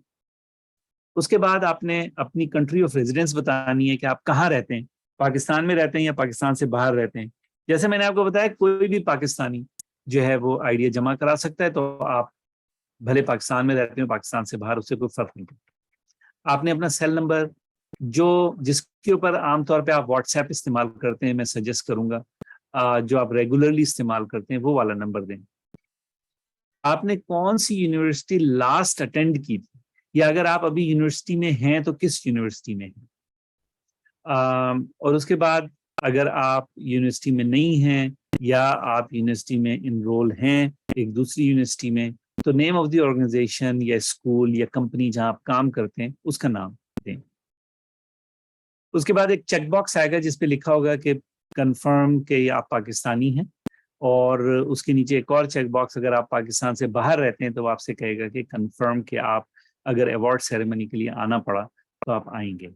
उसके बाद आपने अपनी कंट्री ऑफ रेजिडेंस बतानी है कि आप कहाँ रहते हैं, पाकिस्तान में रहते हैं या पाकिस्तान से बाहर रहते हैं। जैसे मैंने आपको बताया कोई भी पाकिस्तानी जो है वो आइडिया जमा करा सकता है, तो आप भले पाकिस्तान में रहते हो पाकिस्तान से बाहर, उससे कोई फर्क नहीं पड़ता। आपने अपना सेल नंबर जो जिसके ऊपर आमतौर पे आप व्हाट्सएप इस्तेमाल करते हैं, मैं सजेस्ट करूंगा जो आप रेगुलरली इस्तेमाल करते हैं वो वाला नंबर दें। आपने कौन सी यूनिवर्सिटी लास्ट अटेंड की थी, या अगर आप अभी यूनिवर्सिटी में हैं तो किस यूनिवर्सिटी में हैं। और उसके बाद अगर आप यूनिवर्सिटी में नहीं हैं या आप यूनिवर्सिटी में इनरोल हैं एक दूसरी यूनिवर्सिटी में, तो नेम ऑफ द ऑर्गेनाइजेशन या स्कूल या कंपनी जहां आप काम करते हैं उसका नाम दें। उसके बाद एक चेकबॉक्स आएगा जिसपे लिखा होगा कि कंफर्म कि आप पाकिस्तानी हैं, और उसके नीचे एक और चेकबॉक्स, अगर आप पाकिस्तान से बाहर रहते हैं तो आपसे कहेगा कि कंफर्म कि आप अगर अवार्ड सेरेमनी के लिए आना पड़ा तो आप आएंगे।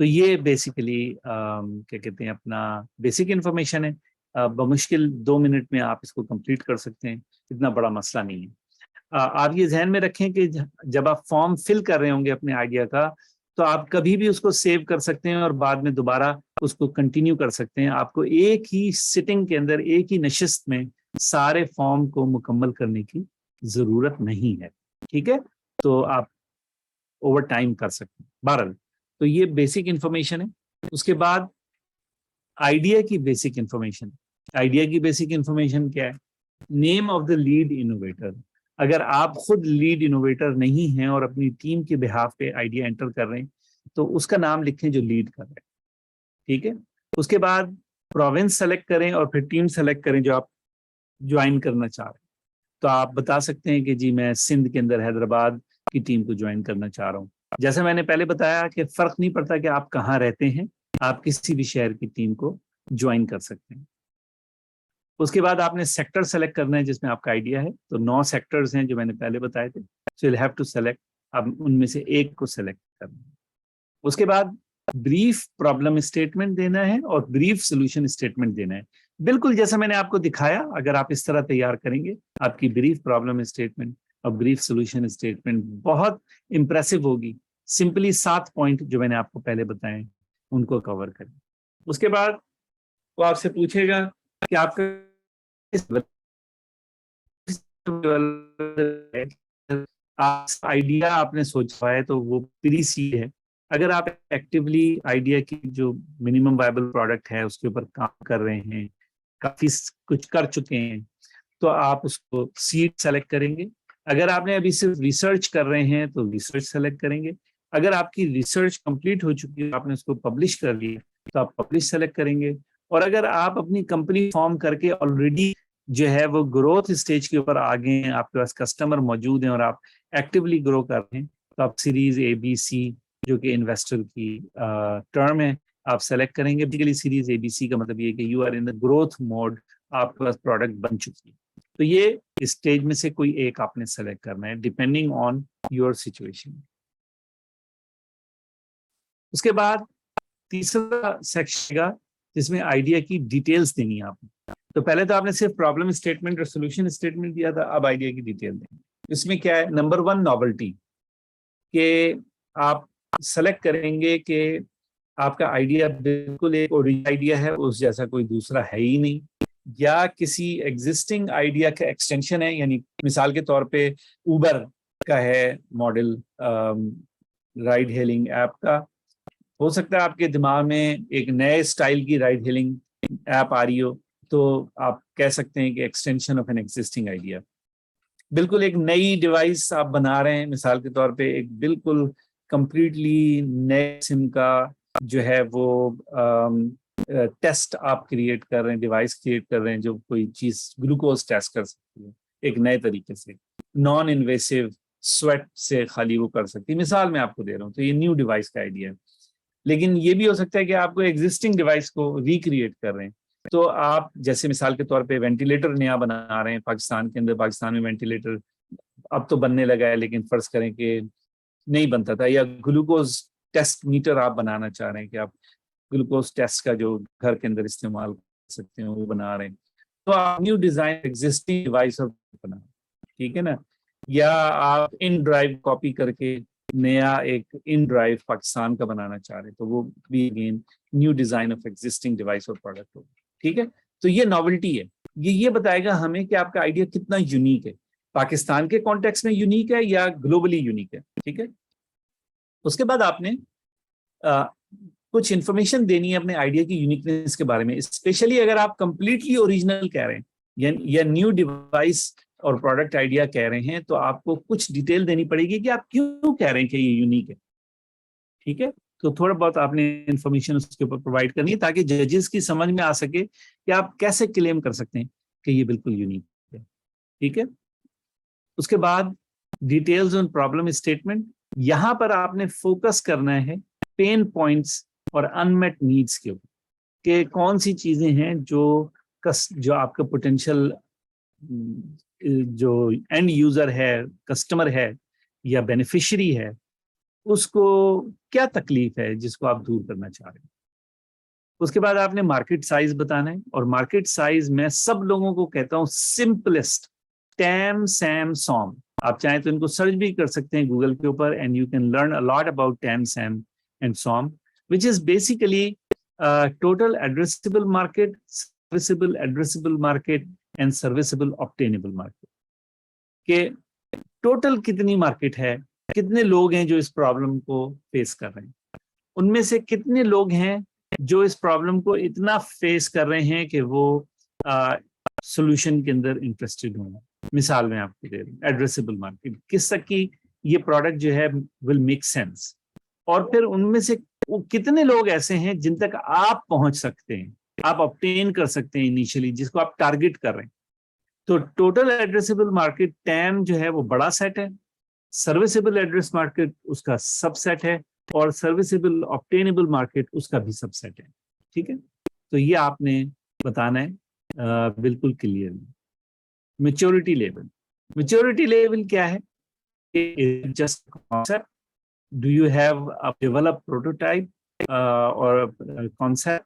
तो ये बेसिकली क्या कहते हैं अपना बेसिक इन्फॉर्मेशन है। बमुश्किल 2 मिनट में आप इसको कंप्लीट कर सकते हैं, इतना बड़ा मसला नहीं है। आप ये ध्यान में रखें कि जब आप फॉर्म फिल कर रहे होंगे अपने आइडिया का, तो आप कभी भी उसको सेव कर सकते हैं और बाद में दोबारा उसको कंटिन्यू कर सकते हैं। आपको एक ही सिटिंग के अंदर, एक ही नशिस्त में सारे फॉर्म को मुकम्मल करने की जरूरत नहीं है। ठीक है, तो आप ओवर टाइम कर सकते हैं। बहरहाल तो ये बेसिक इंफॉर्मेशन है। उसके बाद आइडिया की बेसिक इंफॉर्मेशन। आइडिया की बेसिक इंफॉर्मेशन क्या है? Name of the lead innovator. अगर आप खुद लीड इनोवेटर नहीं हैं और अपनी टीम के बिहाफ पे आइडिया एंटर कर रहे हैं तो उसका नाम लिखें जो लीड कर रहे हैं। ठीक है, उसके बाद प्रोविंस सेलेक्ट करें और फिर टीम सेलेक्ट करें जो आप ज्वाइन करना चाह रहे हैं। तो आप बता सकते हैं कि जी मैं सिंध के अंदर हैदराबाद की टीम को ज्वाइन करना चाह रहा हूँ। जैसे मैंने पहले बताया कि फर्क नहीं पड़ता कि आप कहाँ रहते हैं, आप किसी भी शहर की टीम को ज्वाइन कर सकते हैं। उसके बाद आपने सेक्टर सेलेक्ट करना है जिसमें आपका आइडिया है। तो 9 सेक्टर्स हैं जो मैंने पहले बताए थे। So you have to select, अब उनमें से एक को सेलेक्ट करना है। उसके बाद ब्रीफ प्रॉब्लम स्टेटमेंट देना है और ब्रीफ सोल्यूशन स्टेटमेंट देना है। बिल्कुल जैसा मैंने आपको दिखाया, अगर आप इस तरह तैयार करेंगे आपकी ब्रीफ प्रॉब्लम स्टेटमेंट और ब्रीफ सोल्यूशन स्टेटमेंट बहुत इंप्रेसिव होगी। सिंपली 7 पॉइंट जो मैंने आपको पहले बताए उनको कवर करें। उसके बाद वो आपसे पूछेगा कि आपका आइडिया आपने सोचा है तो वो प्री सीड है। अगर आप एक्टिवली आइडिया की जो मिनिमम वायबल प्रोडक्ट है उसके ऊपर काम कर रहे हैं काफी कुछ कर चुके हैं, तो आप उसको सीड सेलेक्ट करेंगे। अगर आपने अभी सिर्फ रिसर्च कर रहे हैं तो रिसर्च सेलेक्ट करेंगे। अगर आपकी रिसर्च कंप्लीट हो चुकी है, आपने उसको पब्लिश कर लिया, तो आप पब्लिश सेलेक्ट करेंगे। और अगर आप अपनी कंपनी फॉर्म करके ऑलरेडी जो है वो ग्रोथ स्टेज के ऊपर आ गए हैं, आपके पास कस्टमर मौजूद हैं और आप एक्टिवली ग्रो कर रहे हैं, तो आप सीरीज ABC, जो कि इन्वेस्टर की टर्म है, आप सेलेक्ट करेंगे। बेसिकली सीरीज ABC का मतलब ये है कि you are in the growth mode, आपके पास प्रोडक्ट बन चुकी है। तो ये स्टेज में से कोई एक आपने सेलेक्ट करना है डिपेंडिंग ऑन योर सिचुएशन। उसके बाद तीसरा सेक्शन का जिसमें आइडिया की डिटेल्स देनी है आपने। तो पहले तो आपने सिर्फ प्रॉब्लम स्टेटमेंट और सोल्यूशन स्टेटमेंट दिया था, अब आइडिया की डिटेल देंगे। इसमें क्या है, नंबर 1 नॉवेल्टी, कि आप सेलेक्ट करेंगे कि आपका आइडिया बिल्कुल एक ओरिजिनल आइडिया है, उस जैसा कोई दूसरा है ही नहीं, या किसी एग्जिस्टिंग आइडिया का एक्सटेंशन है। यानी मिसाल के तौर पे उबर का है मॉडल, राइड हेलिंग ऐप का, हो सकता है आपके दिमाग में एक नए स्टाइल की राइड हेलिंग ऐप आ रही हो, तो आप कह सकते हैं कि extension of an existing idea. बिल्कुल एक नई डिवाइस आप बना रहे हैं, मिसाल के तौर पे एक बिल्कुल कंप्लीटली नए किस्म का जो है वो टेस्ट आप क्रिएट कर रहे हैं, डिवाइस क्रिएट कर रहे हैं जो कोई चीज ग्लूकोज टेस्ट कर सकती है एक नए तरीके से, नॉन इन्वेसिव, स्वेट से खाली वो कर सकती है। मिसाल मैं आपको दे रहा हूँ, तो ये न्यू डिवाइस का आइडिया है। लेकिन ये भी हो सकता है कि आपको एग्जिस्टिंग डिवाइस को रिक्रिएट कर रहे हैं, तो आप जैसे मिसाल के तौर पे वेंटिलेटर नया बना रहे हैं पाकिस्तान के अंदर। पाकिस्तान में वेंटिलेटर अब तो बनने लगा है, लेकिन फर्ज करें कि नहीं बनता था। या ग्लूकोज टेस्ट मीटर आप बनाना चाह रहे हैं कि आप ग्लूकोज टेस्ट का जो घर के अंदर इस्तेमाल कर सकते हैं वो बना रहे हैं, तो आप न्यू डिजाइन एग्जिस्टिंग डिवाइस बना, ठीक है ना। या आप इन ड्राइव कॉपी करके नया एक इन ड्राइव पाकिस्तान का बनाना चाह रहे हैं, तो वो भी again new design of existing device और प्रोडक्ट होगा, ठीक है। तो ये नॉवेल्टी है, ये बताएगा हमें कि आपका आइडिया कितना यूनिक है, पाकिस्तान के कॉन्टेक्स्ट में यूनिक है या ग्लोबली यूनिक है, ठीक है। उसके बाद आपने कुछ इंफॉर्मेशन देनी है अपने आइडिया की यूनिकनेस के बारे में, स्पेशली अगर आप कंप्लीटली ओरिजिनल कह रहे हैं या न्यू डिवाइस और प्रोडक्ट आइडिया कह रहे हैं, तो आपको कुछ डिटेल देनी पड़ेगी कि आप क्यों कह रहे हैं कि ये यूनिक है, ठीक है। तो थोड़ा बहुत आपने इंफॉर्मेशन उसके ऊपर प्रोवाइड करनी है ताकि जजेस की समझ में आ सके कि आप कैसे क्लेम कर सकते हैं कि ये बिल्कुल यूनिक है, ठीक है। उसके बाद डिटेल्स ऑन प्रॉब्लम स्टेटमेंट, यहां पर आपने फोकस करना है पेन पॉइंट्स और अनमेट नीड्स के ऊपर, कि कौन सी चीजें हैं जो आपका पोटेंशियल जो एंड यूजर है, कस्टमर है या बेनिफिशियरी है, उसको क्या तकलीफ है जिसको आप दूर करना चाह रहे हैं। उसके बाद आपने मार्केट साइज बताना है, और मार्केट साइज मैं सब लोगों को कहता हूं सिंपलेस्ट, टैम सैम सॉम। आप चाहें तो इनको सर्च भी कर सकते हैं गूगल के ऊपर, and you can learn a lot about TAM SAM and SOM, which is basically total addressable market, serviceable addressable market and serviceable obtainable market। के टोटल कितनी मार्केट है, कितने लोग हैं जो इस प्रॉब्लम को फेस कर रहे हैं, उनमें से कितने लोग हैं जो इस प्रॉब्लम को इतना फेस कर रहे हैं कि वो सॉल्यूशन के अंदर इंटरेस्टेड होंगे। मिसाल में आपको दे रही हूँ, एड्रेसेबल मार्केट किस तक की ये प्रोडक्ट जो है विल मेक सेंस, और फिर उनमें से कितने लोग ऐसे हैं जिन तक आप पहुंच सकते हैं, आप ऑब्टेन कर सकते हैं इनिशियली, जिसको आप टारगेट कर रहे हैं। तो टोटल एड्रेसेबल मार्केट टैम जो है वो बड़ा सेट है, सर्विसेबल एड्रेस मार्केट उसका सबसेट है, और सर्विसेबल ऑब्टेनेबल मार्केट उसका भी सबसेट है, ठीक है। तो ये आपने बताना है बिल्कुल clearly. Maturity level, maturity level क्या है, just concept, do you have a developed prototype और concept,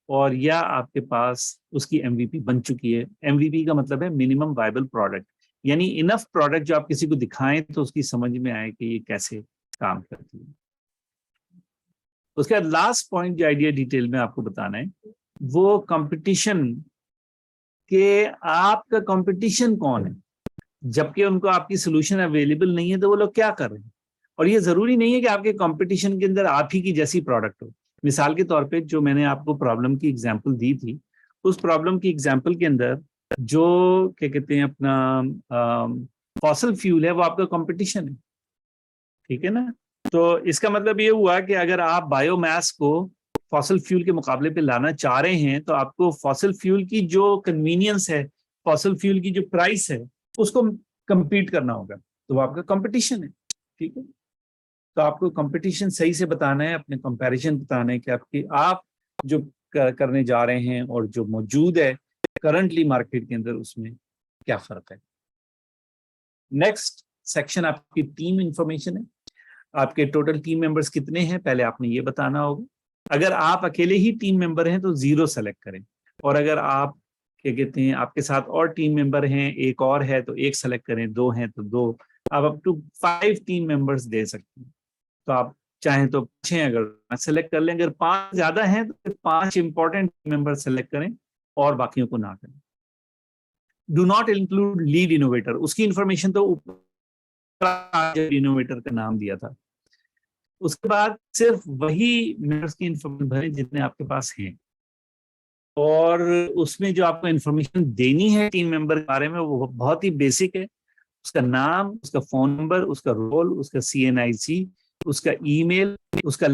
और या आपके पास उसकी MVP बन चुकी है। MVP का मतलब है मिनिमम वायबल प्रोडक्ट, यानी इनफ प्रोडक्ट जो आप किसी को दिखाएं तो उसकी समझ में आए कि ये कैसे काम करती है। उसके बाद लास्ट पॉइंट जो आइडिया डिटेल में आपको बताना है वो कंपटीशन, के आपका कंपटीशन कौन है, जबकि उनको आपकी सोल्यूशन अवेलेबल नहीं है तो वो लोग क्या कर रहे हैं। और ये जरूरी नहीं है कि आपके कंपटीशन के अंदर आप ही की जैसी प्रोडक्ट हो। मिसाल के तौर पे जो मैंने आपको प्रॉब्लम की एग्जांपल दी थी, उस प्रॉब्लम की एग्जांपल के अंदर जो क्या कहते हैं अपना फॉसल फ्यूल है वो आपका कंपटीशन है, ठीक है ना। तो इसका मतलब ये हुआ कि अगर आप बायोमास को फॉसल फ्यूल के मुकाबले पे लाना चाह रहे हैं तो आपको फॉसल फ्यूल की जो कन्वीनियंस है, फॉसल फ्यूल की जो प्राइस है, उसको compete करना होगा, तो वो आपका कंपटीशन है, ठीक है। तो आपको कंपटीशन सही से बताना है, अपने कंपैरिजन बताना है कि आप जो करने जा रहे हैं और जो मौजूद है करंटली मार्केट के अंदर, उसमें क्या फर्क है। नेक्स्ट सेक्शन आपकी टीम इंफॉर्मेशन है। आपके टोटल टीम मेंबर्स कितने हैं, पहले आपने ये बताना होगा। अगर आप अकेले ही टीम मेंबर हैं तो 0 सेलेक्ट करें, और अगर आप क्या कहते हैं आपके साथ और टीम मेंबर हैं, एक और है तो 1 सेलेक्ट करें, 2 हैं तो 2, आप अप टू 5 टीम मेंबर्स दे सकते हैं। तो आप चाहें तो 6 अगर सेलेक्ट कर लें, अगर 5 ज्यादा हैं तो 5 इंपॉर्टेंट मेंबर सेलेक्ट करें और बाकियों को ना करें। Do not include lead innovator, उसकी इंफॉर्मेशन तो ऊपर इनोवेटर का नाम दिया था। उसके बाद सिर्फ वही मेंबर्स की इंफॉर्मेशन भरें जितने आपके पास हैं, और उसमें जो आपको इंफॉर्मेशन देनी है टीम मेंबर के बारे में वो बहुत ही बेसिक है। उसका नाम, उसका फोन नंबर, उसका रोल, उसका CNIC, उसका ईमेल, उसका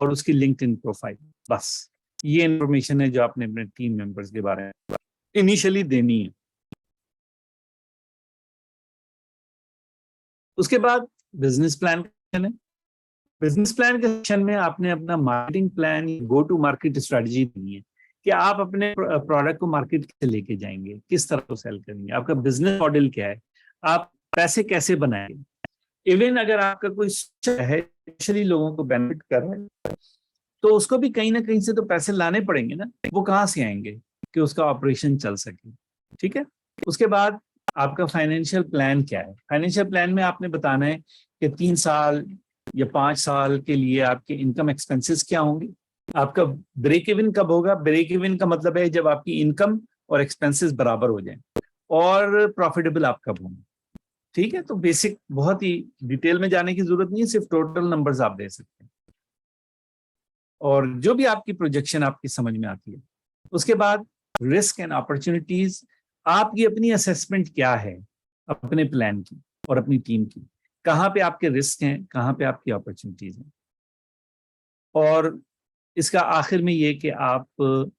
और उसकी लिंक्डइन प्रोफाइल, बस ये इंफॉर्मेशन है जो आपने अपने टीम मेंबर्स के बारे में इनिशियली देनी है। उसके बाद बिजनेस प्लान है। बिजनेस प्लान के सेक्शन में आपने अपना marketing plan, go to market strategy देनी है कि आप अपने प्रोडक्ट को मार्केट कैसे लेके जाएंगे, किस तरह को सेल करेंगे, आपका बिजनेस मॉडल क्या है, आप पैसे कैसे बनाएंगे। इवन अगर आपका कोई है स्पेशली लोगों को बेनिफिट कर रहा है तो उसको भी कहीं ना कहीं से तो पैसे लाने पड़ेंगे ना, वो कहाँ से आएंगे कि उसका ऑपरेशन चल सके, ठीक है। उसके बाद आपका फाइनेंशियल प्लान क्या है। फाइनेंशियल प्लान में आपने बताना है कि 3 साल या 5 साल के लिए आपके इनकम एक्सपेंसेस क्या होंगे, आपका ब्रेक इवन कब होगा। ब्रेक इवन का मतलब है जब आपकी इनकम और एक्सपेंसेस बराबर हो जाएं, और प्रॉफिटेबल आप कब होंगे, ठीक है। तो बेसिक, बहुत ही डिटेल में जाने की जरूरत नहीं है, सिर्फ टोटल नंबर्स आप दे सकते हैं और जो भी आपकी प्रोजेक्शन आपकी समझ में आती है। उसके बाद रिस्क एंड अपॉर्चुनिटीज, आपकी अपनी असेसमेंट क्या है अपने प्लान की और अपनी टीम की, कहाँ पे आपके रिस्क हैं, कहाँ पे आपकी अपॉर्चुनिटीज हैं। और इसका आखिर में ये कि आप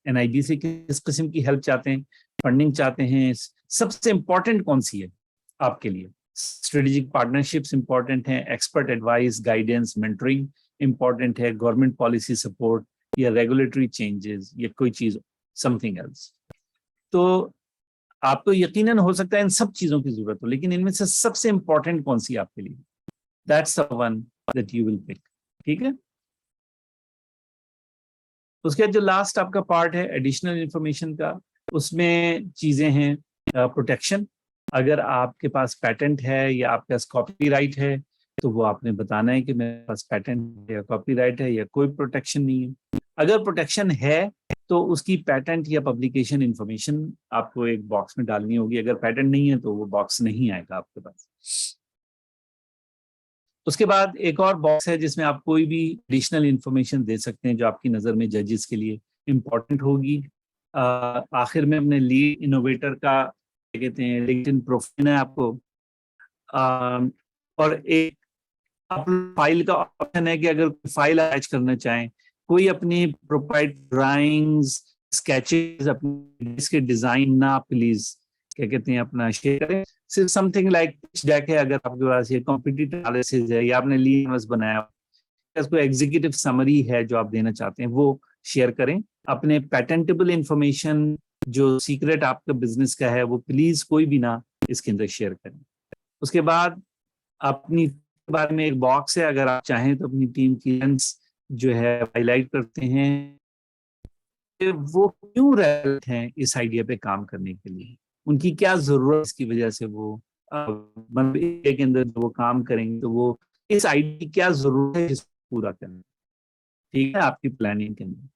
NIB से किस किस्म की हेल्प चाहते हैं, फंडिंग चाहते हैं, सबसे इंपॉर्टेंट कौन सी है आपके लिए। स्ट्रेटेजिक पार्टनरशिप्स इंपॉर्टेंट हैं, expert advice, guidance, mentoring important है, गवर्नमेंट पॉलिसी सपोर्ट या रेगुलेटरी चेंजेस या कोई चीज समथिंग एल्स। तो आपको यकीनन हो सकता है इन सब चीजों की जरूरत हो, लेकिन इनमें से सबसे इंपॉर्टेंट कौन सी आपके लिए, that's the one that you will pick, ठीक है। उसके बाद जो लास्ट आपका पार्ट है एडिशनल इंफॉर्मेशन का, उसमें चीजें हैं प्रोटेक्शन। अगर आपके पास पेटेंट है या आपके पास कॉपीराइट है तो वो आपने बताना है कि मेरे पास पेटेंट या कॉपीराइट है या कोई प्रोटेक्शन नहीं है। अगर प्रोटेक्शन है तो उसकी पेटेंट या पब्लिकेशन इंफॉर्मेशन आपको एक बॉक्स में डालनी होगी, अगर पेटेंट नहीं है तो वो बॉक्स नहीं आएगा आपके पास। उसके बाद एक और बॉक्स है जिसमें आप कोई भी एडिशनल इंफॉर्मेशन दे सकते हैं जो आपकी नज़र में जजेस के लिए इम्पोर्टेंट होगी। आखिर में अपने लीड इनोवेटर का क्या कहते हैं लिंक्डइन प्रोफाइल है आपको, और एक फाइल का ऑप्शन है कि अगर फाइल अटैच करना चाहें, कोई अपनी प्रोप्राइट ड्राइंग्स, स्केचेस, अपने इसके डिजाइन ना प्लीज क्या कहते हैं अपना शेयर करें। सिर्फ समथिंग लाइक पिच डेक है, अगर आपके पास ये कॉम्पिटिटिव एनालिसिस है या आपने लीड बनाया, इसको एग्जीक्यूटिव समरी है जो आप देना चाहते हैं वो शेयर करें। अपने पेटेंटेबल इंफॉर्मेशन जो सीक्रेट आपका बिजनेस का है वो प्लीज कोई भी ना इसके अंदर शेयर करें। उसके बाद अपनी बारे में एक बॉक्स है, अगर आप चाहें तो अपनी टीम की लेंस जो है हाईलाइट करते हैं वो क्यों रेलेवेंट हैं इस आइडिया पे काम करने के लिए, उनकी क्या जरूरत इसकी वजह से वो के अंदर वो काम करेंगे, तो वो इस आइडिया की क्या जरूरत है जिसको पूरा करना, ठीक है, आपकी प्लानिंग के अंदर।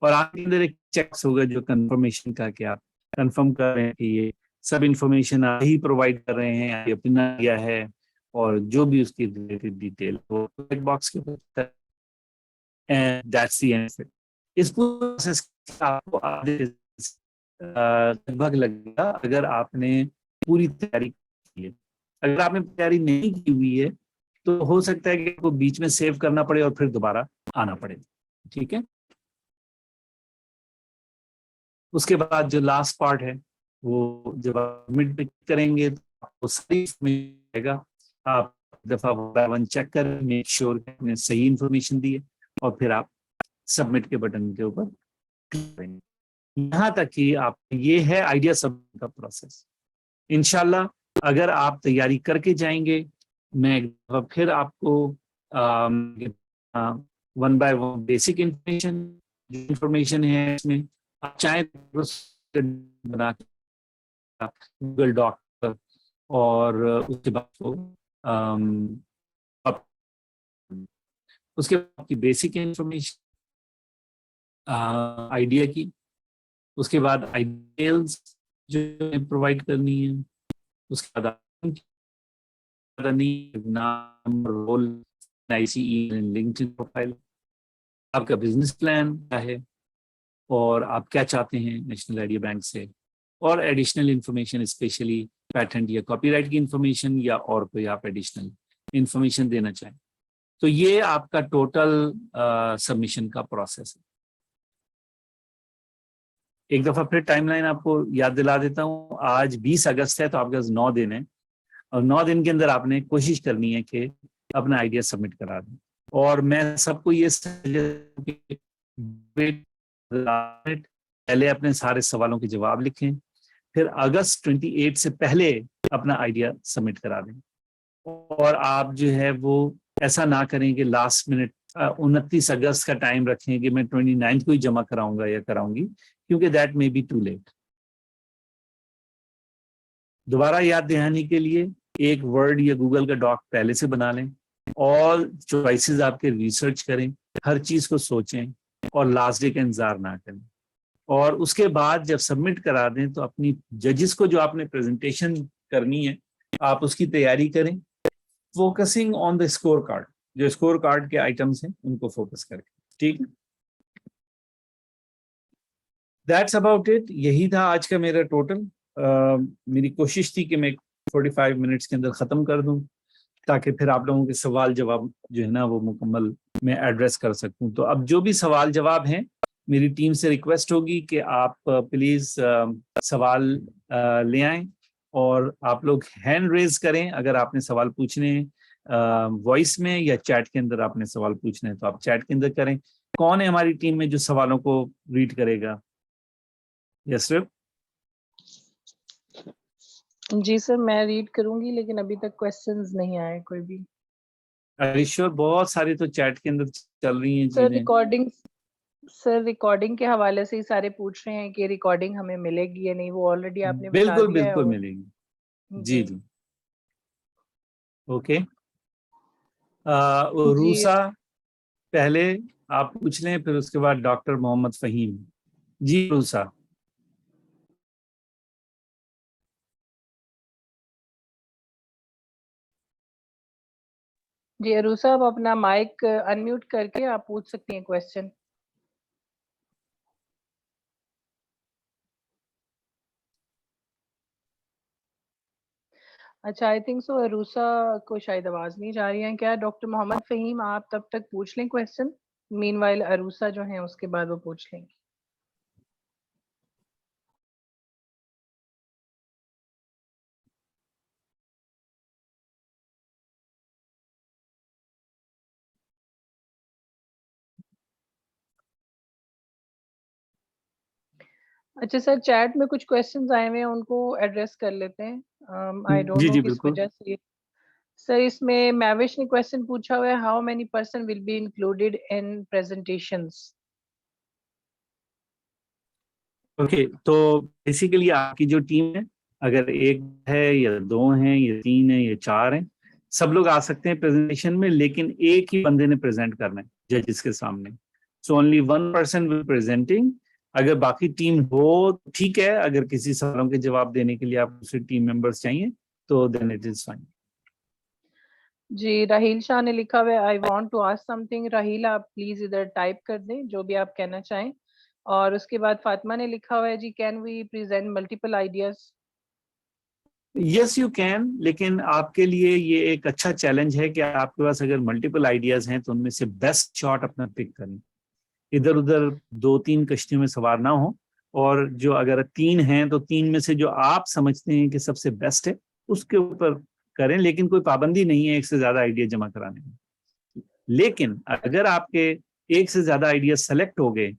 और आपके अंदर एक चेक्स होगा जो कंफर्मेशन का, कि आप कंफर्म कर रहे हैं कि ये सब इंफॉर्मेशन आप ही प्रोवाइड कर रहे हैं, ये अपना आइडिया है, और जो भी उसकी रिलेटेड डिटेल वो एक बॉक्स के ऊपर, एंड दैट्स द एंड। इस प्रोसेस आपको लगभग लगेगा अगर आपने पूरी तैयारी की है। अगर आपने तैयारी नहीं की हुई है तो हो सकता है कि आपको बीच में सेव करना पड़े और फिर दोबारा आना पड़े। ठीक है, उसके बाद जो लास्ट पार्ट है वो जब आप सबमिट करेंगे तो आपको सही मिलेगा। आप दफा वन चेक करें, मेक श्योर कि आपने सही इंफॉर्मेशन दी है और फिर आप सबमिट के बटन के ऊपर क्लिक करेंगे। यहाँ तक कि आप, ये है आइडिया सबमिट का प्रोसेस। इंशाल्लाह अगर आप तैयारी करके जाएंगे, मैं एक दफा फिर आपको one by one basic information है इसमें। आप चाहें तो बना गूगल डॉक पर और उसके बाद उसके बाद की बेसिक इंफॉर्मेशन आइडिया की, उसके बाद आइडियल्स जो प्रोवाइड करनी है, उसके बाद नाम, रोल, ICE, लिंक्डइन प्रोफाइल, आपका बिजनेस प्लान क्या है और आप क्या चाहते हैं नेशनल आइडिया बैंक से, और एडिशनल इंफॉर्मेशन स्पेशली पैटेंट या कॉपीराइट की इंफॉर्मेशन या और कोई आप एडिशनल इंफॉर्मेशन देना चाहें। तो ये आपका टोटल सबमिशन का प्रोसेस है। एक दफा फिर टाइमलाइन आपको याद दिला देता हूँ। आज 20 अगस्त है तो आपके पास 9 दिन है और 9 दिन के अंदर आपने कोशिश करनी है कि अपना आइडिया सबमिट करा दें। और मैं सबको ये पहले अपने सारे सवालों के जवाब लिखें, फिर अगस्त 28 से पहले अपना आइडिया सबमिट करा दें। और आप जो है वो ऐसा ना करें कि लास्ट मिनट 29 अगस्त का टाइम रखें कि मैं 29 को ही जमा कराऊंगा या कराऊंगी, क्योंकि that may be too late. दोबारा याद दिलाने के लिए एक वर्ड या गूगल का डॉक पहले से बना लें, ऑल चॉइसेस आपके रिसर्च करें, हर चीज को सोचें और लास्ट डे का इंतजार ना करें। और उसके बाद जब सबमिट करा दें तो अपनी जजेस को जो आपने प्रेजेंटेशन करनी है आप उसकी तैयारी करें, focusing on the score card, जो स्कोर कार्ड के आइटम्स हैं उनको फोकस करके। ठीक है, दैट्स अबाउट इट। यही था आज का मेरा टोटल। मेरी कोशिश थी कि मैं 45 मिनट्स के अंदर ख़त्म कर दूं ताकि फिर आप लोगों के सवाल जवाब जो है ना वो मुकम्मल मैं एड्रेस कर सकूं। तो अब जो भी सवाल जवाब हैं, मेरी टीम से रिक्वेस्ट होगी कि आप प्लीज़ सवाल ले आएं और आप लोग हैंड रेज करें अगर आपने सवाल पूछने हैं। वॉइस में या चैट के अंदर आपने सवाल पूछने हैं तो आप चैट के अंदर करें। कौन है हमारी टीम में जो सवालों को रीड करेगा? Yes sir. जी सर, मैं रीड करूंगी, लेकिन अभी तक क्वेश्चंस नहीं आए कोई भी। श्योर, बहुत सारी तो चैट के अंदर चल रही हैं सर चीजें। रिकॉर्डिंग के हवाले से ही सारे पूछ रहे हैं कि रिकॉर्डिंग हमें मिलेगी या नहीं। वो ऑलरेडी आपने बता बिल्कुल दिया है बिल्कुल और मिलेगी। जी जी ओके। जी रूसा पहले आप पूछ लें, फिर उसके बाद डॉक्टर मोहम्मद फहीम। जी रूसा। जी अरू साहब, अपना माइक अनम्यूट करके आप पूछ सकती हैं क्वेश्चन। अच्छा, आई थिंक सो अरूसा को शायद आवाज नहीं जा रही है क्या? डॉक्टर मोहम्मद फहीम, आप तब तक पूछ लें क्वेश्चन। मीनवाइल अरूसा जो है उसके बाद वो पूछ लेंगे। अच्छा सर, चैट में कुछ क्वेश्चंस आए हुए हैं, उनको एड्रेस कर लेते हैं। आई डोंट जी नो जी किस बिल्कुल। वजह से। सर, इसमें मैविश ने क्वेश्चन पूछा हुआ है, how many person will be included in presentations? Okay, तो बेसिकली आपकी जो टीम है, अगर एक है या दो हैं या तीन है या चार हैं, सब लोग आ सकते हैं प्रेजेंटेशन में, लेकिन एक ही बंदे ने प्रेजेंट करना है जजेस के सामने। So only one person will presenting. अगर बाकी टीम हो ठीक है, अगर किसी सवालों के जवाब देने के लिए आप दूसरे टीम मेंबर्स चाहिए तो देन इट इज फाइन। जी, राहील शाह ने लिखा हुआ है, I want to ask something. Raheel, आप प्लीज इधर टाइप कर दें जो भी आप कहना चाहें। और उसके बाद फातिमा ने लिखा हुआ है जी, can we present multiple ideas? Yes you can, लेकिन आपके लिए ये एक अच्छा चैलेंज है कि आपके पास अगर मल्टीपल आइडियाज हैं तो उनमें से बेस्ट शॉट अपना पिक करें। इधर उधर 2-3 कश्तियों में सवार ना हो, और जो अगर 3 हैं तो 3 में से जो आप समझते हैं कि सबसे बेस्ट है उसके ऊपर करें, लेकिन कोई पाबंदी नहीं है एक से ज्यादा आइडिया जमा कराने में। लेकिन अगर आपके एक से ज्यादा आइडिया सेलेक्ट हो गए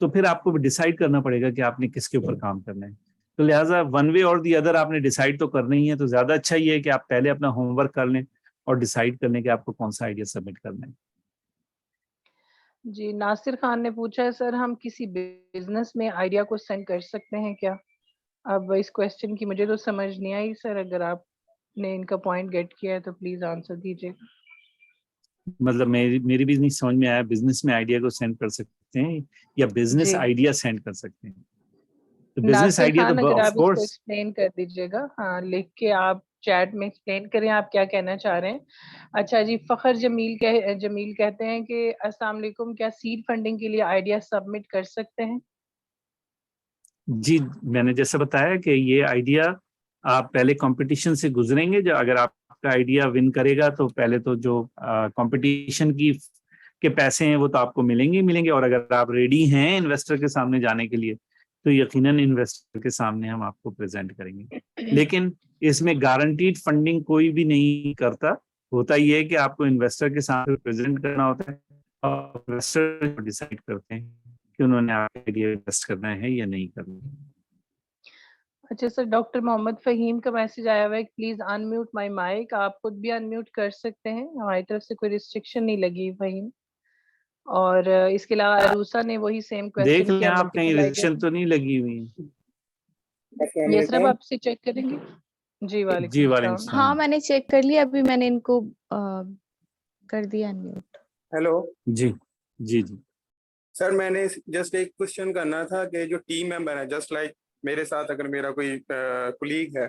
तो फिर आपको डिसाइड करना पड़ेगा कि आपने किसके ऊपर काम करना है। तो लिहाजा वन वे और दी अदर आपने डिसाइड तो करना ही है, तो ज्यादा अच्छा ये है कि आप पहले अपना होमवर्क कर लें और डिसाइड कर लें कि आपको कौन सा आइडिया सबमिट करना है। जी, नासिर खान ने पूछा है सर, हम किसी बिजनेस में आइडिया को सेंड कर सकते हैं क्या? अब इस क्वेश्चन की मुझे तो समझ नहीं आई सर, अगर आपने इनका पॉइंट गेट किया है तो प्लीज आंसर दीजिएगा। मतलब मेरी भी नहीं समझ में आया, बिजनेस में आइडिया को सेंड कर सकते हैं या बिजनेस जी, आइडिया सेंड कर सकते हैं? तो बिजनेस नासिर आइडिया खान तो अगर ऑफ आप इसको कोर्स, एक्सप्लेन कर दीजिएगा, हाँ लिख के आप चैट में एक्सप्लेन करें आप क्या कहना चाह रहे हैं। अच्छा जी, फखर जमील कहते हैं कि अस्सलाम वालेकुम, क्या सीड फंडिंग के लिए आइडिया सबमिट कर सकते हैं? जी मैंने जैसे बताया कि ये आइडिया आप पहले कंपटीशन से गुजरेंगे। जो अगर आपका आइडिया विन करेगा तो पहले तो जो कंपटीशन की के पैसे हैं वो तो आपको मिलेंगे ही मिलेंगे, और अगर आप रेडी हैं इन्वेस्टर के सामने जाने के लिए तो यकीनन इन्वेस्टर के सामने हम आपको प्रेजेंट करेंगे। लेकिन इसमें गारंटीड फंडिंग कोई भी नहीं करता, होता ये है कि आपको इन्वेस्टर के सामने प्रेजेंट करना होता है और इन्वेस्टर डिसाइड करते हैं कि उन्होंने आपके आइडिया इन्वेस्ट करना है या नहीं करना है। अच्छा सर, डॉक्टर मोहम्मद फहीम का मैसेज आया हुआ है, प्लीज अनम्यूट माय माइक। आप खुद भी अनम्यूट कर सकते हैं, हमारी तरफ से कोई रिस्ट्रिक्शन नहीं लगी फहीम। और इसके अलावा अरूसा ने वही सेम देख क्वेश्चन लें किया, आप कहीं मल्टीपल रिजेक्शन आइडिया। तो नहीं लगी हुई है। ये सब आपसे चेक करेंगे। जी जी वालेकुम वालेकुम सलाम। हाँ सलाम। मैंने चेक कर लिया, अभी मैंने इनको कर दिया अनम्यूट। हेलो जी जी जी सर, मैंने जस्ट एक क्वेश्चन करना था कि जो टीम मेंबर है, जस्ट लाइक मेरे साथ अगर मेरा कोई कुलीग है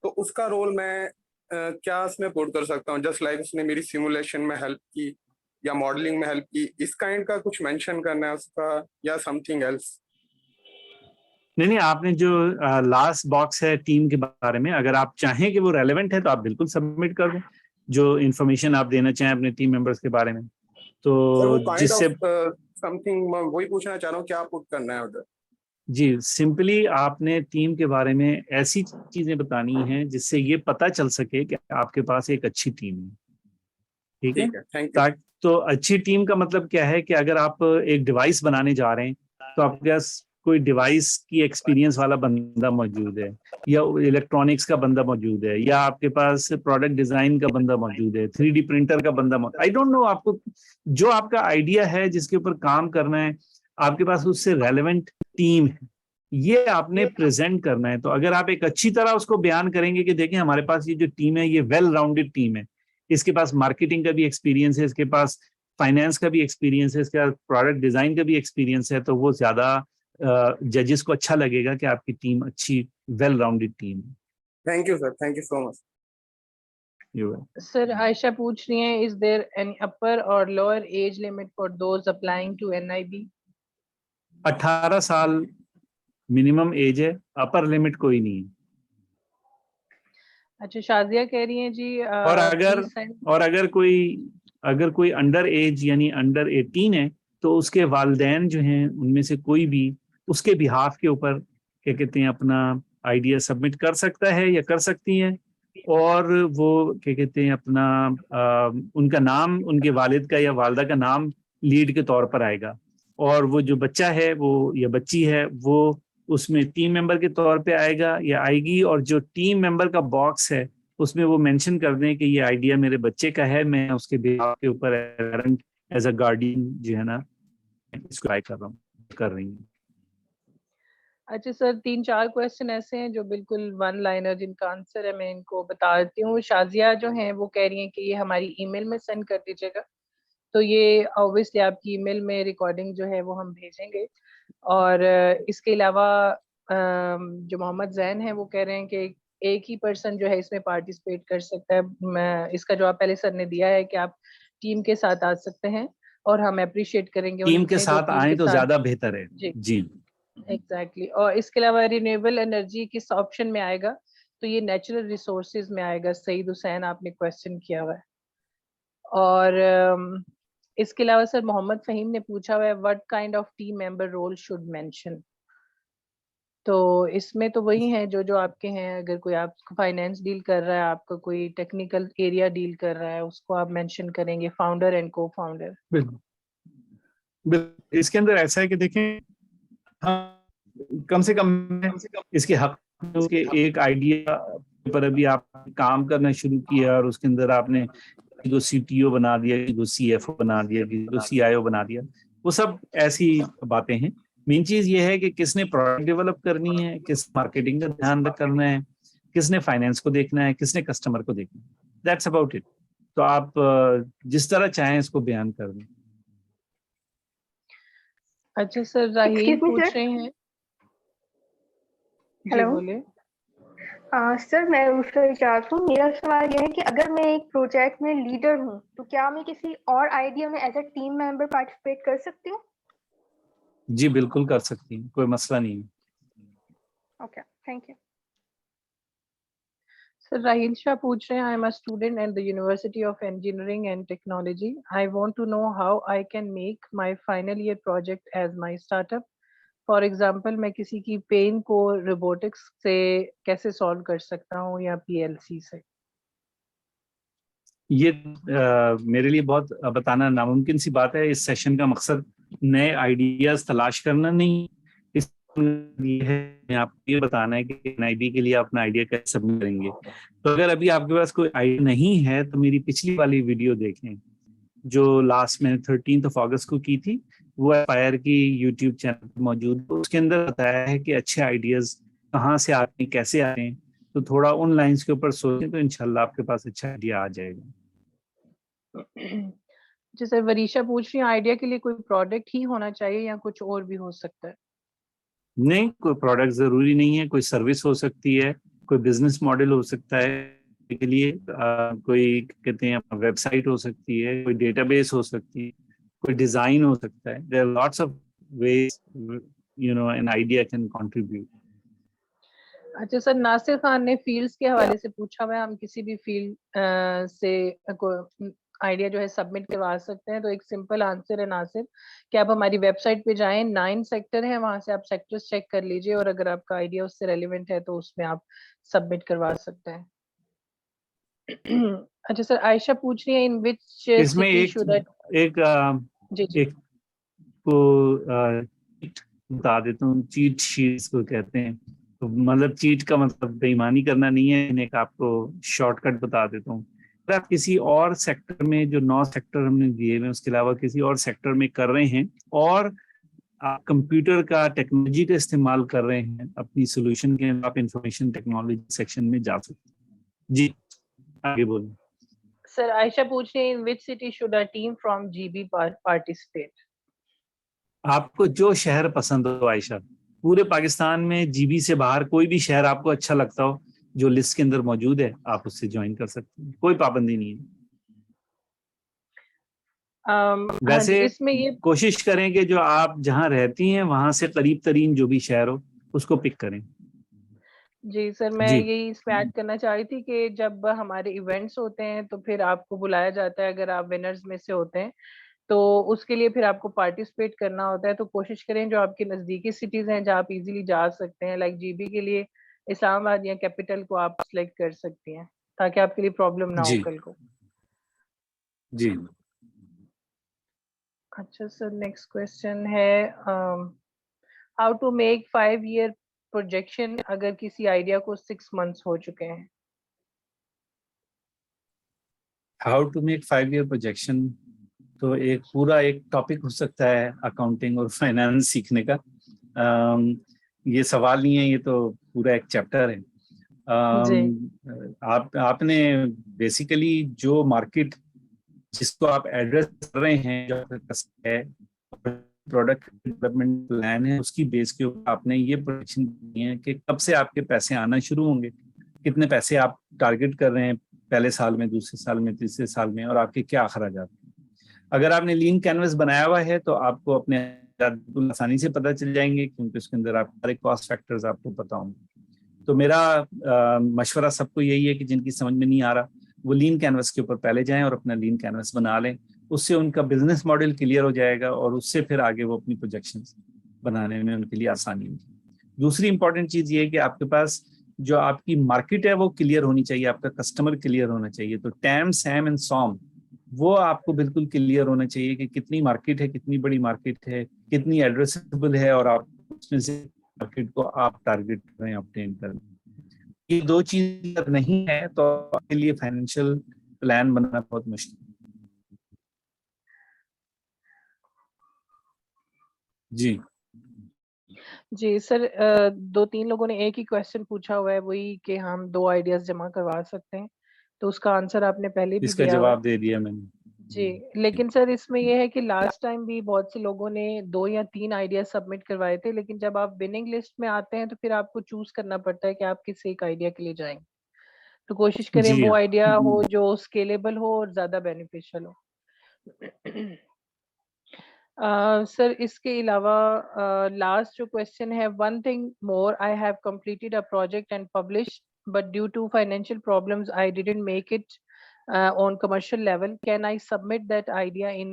तो उसका रोल मैं क्या उसमें पुट कर सकता हूँ? जस्ट लाइक उसने मेरी सिमुलेशन में हेल्प की या मॉडलिंग में हेल्प की, इस काइंड का कुछ मेंशन करना है उसका या समथिंग एल्स? नहीं नहीं, आपने जो लास्ट बॉक्स है टीम के बारे में, अगर आप चाहें कि वो रेलेवेंट है तो आप बिल्कुल सबमिट कर दें जो इन्फॉर्मेशन आप देना चाहें अपने टीम मेंबर्स के बारे में, सर वो तो काइंड जिससे ऑफ समथिंग मैं वही पूछना चाह रहा हूँ, क्या पुट करना है उधर? जी सिंपली आपने टीम के बारे में ऐसी चीजें बतानी है जिससे ये पता चल सके कि आपके पास एक अच्छी टीम है। ठीक है, ठीक है, थैंक यू। ताकि तो अच्छी टीम का मतलब क्या है कि अगर आप एक डिवाइस बनाने जा रहे हैं तो आपके पास कोई डिवाइस की एक्सपीरियंस वाला बंदा मौजूद है, या इलेक्ट्रॉनिक्स का बंदा मौजूद है, या आपके पास प्रोडक्ट डिजाइन का बंदा मौजूद है, 3D प्रिंटर का बंदा मौजूद, आई डोंट नो, आपको जो आपका आइडिया है जिसके ऊपर काम करना है आपके पास उससे रेलेवेंट टीम है, ये आपने प्रेजेंट करना है। तो अगर आप एक अच्छी तरह उसको बयान करेंगे कि देखिए हमारे पास ये जो टीम है ये वेल राउंडेड टीम है, इसके पास मार्केटिंग का भी एक्सपीरियंस है, इसके पास फाइनेंस का भी एक्सपीरियंस है, इसके पास प्रोडक्ट डिजाइन का भी एक्सपीरियंस है, तो वो ज्यादा जजेस को अच्छा लगेगा कि आपकी टीम अच्छी वेल राउंडेड टीम है। Thank you sir, thank you so much. Sir Ayesha पूछ रही है, is there any upper or lower age limit for those applying to NIB? 18 साल मिनिमम एज है, अपर लिमिट कोई नहीं है। अच्छा, शाजिया कह रही हैं जी, और अगर कोई अंडर एज यानी अंडर 18 है तो उसके वालिदैन जो हैं उनमें से कोई भी उसके बिहाफ के ऊपर क्या कहते हैं अपना आइडिया सबमिट कर सकता है या कर सकती हैं, और वो क्या कहते हैं अपना उनका नाम उनके वालिद का या वालदा का नाम लीड के तौर पर आएगा, और वो जो बच्चा है वो या बच्ची है वो उसमें टीम मेंबर के तौर पे आएगा या आएगी, और जो टीम मेंबर का बॉक्स है उसमें वो मेंशन कर दें कि ये आइडिया मेरे बच्चे का है, मैं उसके बिहाफ के ऊपर एज अ गार्डियन जो है ना इसको ट्राई कर रही हूँ। अच्छा सर, 3-4 क्वेश्चन ऐसे हैं जो बिल्कुल वन लाइनर जिनका आंसर है, मैं इनको बता देती हूँ। शाजिया जो हैं वो कह रही हैं कि ये हमारी ईमेल में सेंड कर दीजिएगा, तो ये ऑब्वियसली आपकी ईमेल में रिकॉर्डिंग जो है वो हम भेजेंगे। और इसके अलावा जो मोहम्मद जैन है वो कह रहे हैं कि एक ही पर्सन जो है इसमें पार्टिसिपेट कर सकता है। मैं इसका जवाब पहले सर ने दिया है कि आप टीम के साथ आ सकते हैं। और हम अप्रिशिएट करेंगे टीम के उन्हें जो साथ टीम आए के तो साथ। ज्यादा बेहतर है। जी जी एग्जैक्टली और इसके अलावा रिन्यूएबल एनर्जी किस ऑप्शन में आएगा, तो ये नेचुरल रिसोर्सेज में आएगा। सईद हुसैन आपने क्वेश्चन किया हुआ है। और इसके अलावा सर मोहम्मद फहीम ने पूछा हुआ है what kind of team member role should mention. तो इसमें तो वही है जो जो आपके हैं, अगर कोई आप फाइनेंस डील कर रहा है, आपका कोई टेक्निकल एरिया डील कर रहा है, उसको आप मेंशन करेंगे, फाउंडर एंड को फाउंडर। बिल्कुल बिल्कुल। इसके अंदर ऐसा है कि देखें, हाँ, कम से कम इसके हक के एक आइडिया पर अभी आप काम करना शुरू किया और उसके अंदर आपने किसी को CTO बना दिया, किसी को CFO बना दिया, किसी को CIO बना दिया, वो सब ऐसी बातें हैं। मेन चीज ये है कि किसने प्रोडक्ट डेवलप करनी है, किस मार्केटिंग का ध्यान करना है, किसने फाइनेंस को देखना है, किसने कस्टमर को देखना है। That's about it. तो आप जिस तरह चाहें इसको बयान कर दें। अच्छा सर राहील Excuse me, पूछ sir. रहे हैं। जी Hello. बोले। सर मैं उससे चाहता हूँ, मेरा सवाल यह है कि अगर मैं एक प्रोजेक्ट में लीडर हूँ तो क्या मैं किसी और आइडिया में as a team member participate कर सकती हूँ? जी बिल्कुल कर सकती हैं, कोई मसला नहीं है। Okay, thank you. Sir Raheel Shah पूछ रहे हैं I am a student at the University of Engineering and Technology. I want to know how I can make my final year project as my startup. For example मैं किसी की पेन को रोबोटिक्स से कैसे सॉल्व कर सकता हूँ या PLC से। ये मेरे लिए बहुत बताना नामुमकिन सी बात है। इस सेशन का मकसद नए आइडियाज तलाश करना नहीं, इस ये है आपको ये बताना है कि NIB के लिए अपना आइडिया कैसे सबमिट करेंगे। तो अगर अभी आपके पास कोई आइडिया नहीं है तो मेरी पिछली वाली वीडियो देखें जो लास्ट में 13 अगस्त को की थी, वो फायर की YouTube चैनल पर मौजूद। उसके अंदर बताया है कि अच्छे आइडियाज कहाँ से आते हैं, कैसे आते हैं। तो थोड़ा उन लाइंस के ऊपर सोचें तो इंशाल्लाह आपके पास अच्छा आइडिया आ जाएगा। जैसे वरीशा पूछ रही है आइडिया के लिए कोई प्रोडक्ट ही होना चाहिए या कुछ और भी हो सकता है? नहीं, कोई प्रोडक्ट जरूरी नहीं है, कोई सर्विस हो सकती है, कोई बिजनेस मॉडल हो सकता है के लिए, कोई कहते हैं वेबसाइट हो सकती है, कोई डेटाबेस हो सकती है, कोई डिजाइन हो सकता है। There are lots of ways an idea can contribute. अच्छा सर नासिर खान ने फील्ड्स के हवाले से पूछा हुआ है, हम किसी भी फील्ड से आइडिया जो है सबमिट करवा सकते हैं। तो एक सिंपल आंसर है नासिर कि आप हमारी वेबसाइट पे जाएं, 9 सेक्टर है, वहां से आप सेक्टर्स चेक कर लीजिए और अगर आपका आइडिया उससे रेलिवेंट है तो उसमें आप सबमिट करवा सकते हैं। अच्छा सर आयशा पूछ रही है इन विच इसमें एक को बता देता हूँ, चीट शीट्स को कहते हैं। तो मतलब चीट का मतलब बेईमानी करना नहीं है, एक आपको शॉर्टकट बता देता हूँ। अगर आप किसी और सेक्टर में, जो 9 सेक्टर हमने दिए हुए उसके अलावा किसी और सेक्टर में कर रहे हैं और आप कंप्यूटर का टेक्नोलॉजी का इस्तेमाल कर रहे हैं अपनी सोल्यूशन के, आप इंफॉर्मेशन टेक्नोलॉजी सेक्शन में जा सकते हैं। जी आगे बोलिए। सर आयशा पूछ रही है in which city should a team from GB participate. आपको जो शहर पसंद हो आयशा, पूरे पाकिस्तान में GB से बाहर कोई भी शहर आपको अच्छा लगता हो जो लिस्ट के अंदर मौजूद है, आप उससे ज्वाइन कर सकते हैं, कोई पाबंदी नहीं है। वैसे इसमें ये कोशिश करें कि जो आप जहां रहती हैं वहां से करीब तरीन जो भी शहर हो उसको पिक करें। जी सर मैं यही इसमें ऐड करना चाह रही थी कि जब हमारे इवेंट्स होते हैं तो फिर आपको बुलाया जाता है, अगर आप विनर्स में से होते हैं तो उसके लिए फिर आपको पार्टिसिपेट करना होता है। तो कोशिश करें जो आपके नज़दीकी सिटीज हैं जहाँ आप इजीली जा सकते हैं, लाइक GB के लिए इस्लामाबाद या कैपिटल को आप सिलेक्ट कर सकती हैं ताकि आपके लिए प्रॉब्लम ना हो कल को। जी अच्छा सर नेक्स्ट क्वेश्चन है how to make 5-year projection अगर किसी आइडिया को 6 months हो चुके हैं। How to make 5-year projection तो एक पूरा एक टॉपिक हो सकता है अकाउंटिंग और फाइनेंस सीखने का। ये सवाल नहीं है, ये तो पूरा एक चैप्टर है। आपने बेसिकली जो मार्केट जिसको आप एड्रेस कर रहे हैं, जो है प्रोडक्ट डेवलपमेंट प्लान है, उसकी बेस के ऊपर आपने ये प्रोजेक्शन दी है कि कब से आपके पैसे आना शुरू होंगे, कितने पैसे आप टारगेट कर रहे हैं पहले साल में, दूसरे साल में, तीसरे साल में, और आपके क्या अखराजात हैं। अगर आपने लीन कैनवस बनाया हुआ है तो आपको अपने बिल्कुल आसानी से पता चल जाएंगे, क्योंकि उसके अंदर आप सारे कॉस्ट फैक्टर्स आपको पता होंगे। तो मेरा मशवरा सबको यही है कि जिनकी समझ में नहीं आ रहा वो लीन कैनवस के ऊपर पहले जाएं और अपना लीन कैनवस बना लें। उससे उनका बिजनेस मॉडल क्लियर हो जाएगा और उससे फिर आगे वो अपनी प्रोजेक्शंस बनाने में उनके लिए आसानी होगी। दूसरी इंपॉर्टेंट चीज़ ये है कि आपके पास जो आपकी मार्केट है वो क्लियर होनी चाहिए, आपका कस्टमर क्लियर होना चाहिए। तो टैम, सैम एंड सॉम वो आपको बिल्कुल क्लियर होना चाहिए कि कितनी मार्केट है, कितनी बड़ी मार्केट है, कितनी एड्रेसेबल है, और आप उसमें से मार्केट को आप टारगेट करें, ऑब्टेन करें। ये दो चीज अगर नहीं है तो आपके लिए फाइनेंशियल प्लान बनाना बहुत मुश्किल है। जी जी सर, 2-3 लोगों ने एक ही क्वेश्चन पूछा हुआ है, वही कि हम 2 आइडियाज जमा करवा सकते हैं, तो उसका आंसर आपने पहले भी इसका दिया हुआ है। जवाब दे दिया मैंने। जी, लेकिन सर इसमें ये है कि लास्ट टाइम भी बहुत से लोगों ने 2 या 3 आइडिया सबमिट करवाए थे, लेकिन जब आप विनिंग लिस्ट में आते हैं तो फिर आपको चूज करना पड़ता है कि आप किस एक आइडिया के लिए जाएंगे। तो कोशिश करें जी वो हाँ। आइडिया हो जो स्केलेबल हो और ज्यादा बेनिफिशियल हो। सर इसके अलावा लास्ट जो क्वेश्चन है, one thing more, I have completed a project and published but due to financial problems I didn't make it on commercial level, can I submit that idea in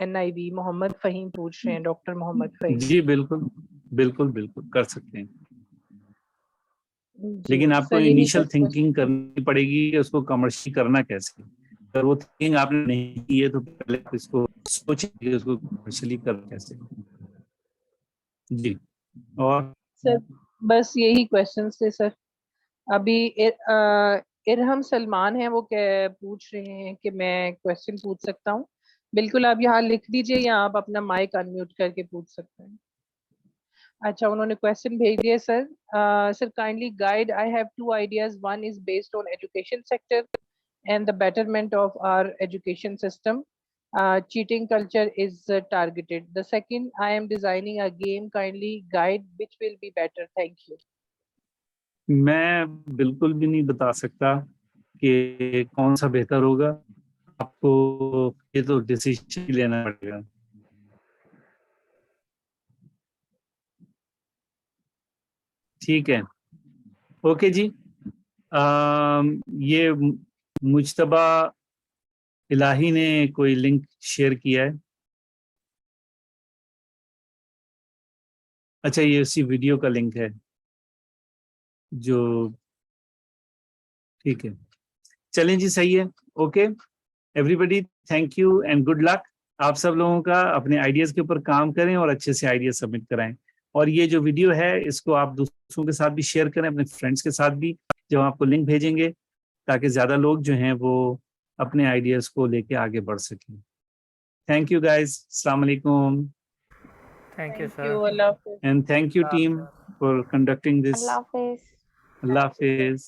NIV? Mohammed Faheem पूछ रहे हैं, डॉक्टर मोहम्मद फहीम। जी बिल्कुल बिल्कुल बिल्कुल कर सकते हैं, जी लेकिन आपको सर, यही इनिशियल सब थिंकिंग करनी पड़ेगी कि उसको कमर्शियल करना कैसे। अगर वो थिंकिंग आपने नहीं की है तो पहले आप इसको सोचिए कि उसको कमर्शियली कर कैसे। जी और सर बस यही क्वेश्चंस थे सर। अभी इरहम सलमान है, वो पूछ रहे हैं कि मैं क्वेश्चन पूछ सकता हूँ। बिल्कुल, आप यहाँ लिख दीजिए या आप अपना माइक अनम्यूट करके पूछ सकते हैं। अच्छा, उन्होंने क्वेश्चन भेज दिया sir. Sir kindly guide, I have 2 ideas, one is based on education sector and the betterment of our education system. Cheating culture is targeted. The second, I am designing a game. Kindly guide which will be better. Thank you. मैं बिल्कुल भी नहीं बता सकता कि कौन सा बेहतर होगा, आपको ये तो डिसीजन लेना पड़ेगा। ठीक है, ओके जी। ये मुज्तबा इलाही ने कोई लिंक शेयर किया है। अच्छा, ये उसी वीडियो का लिंक है जो, ठीक है, चलें जी, सही है। Okay everybody, thank you and good luck. आप सब लोगों का अपने आइडियाज़ के ऊपर काम करें और अच्छे से आइडिया सबमिट कराएं। और ये जो वीडियो है इसको आप दूसरों के साथ भी शेयर करें, अपने फ्रेंड्स के साथ भी, जब आपको लिंक भेजेंगे, ताकि ज़्यादा लोग जो हैं वो अपने आइडियाज़ को लेके आगे बढ़ सकें। थैंक यू गाइज, अस्सलाम वालेकुम। Thank you Thank sir. you. Allah Hafiz. And thank you team for conducting this. Allah Hafiz. Allah Hafiz.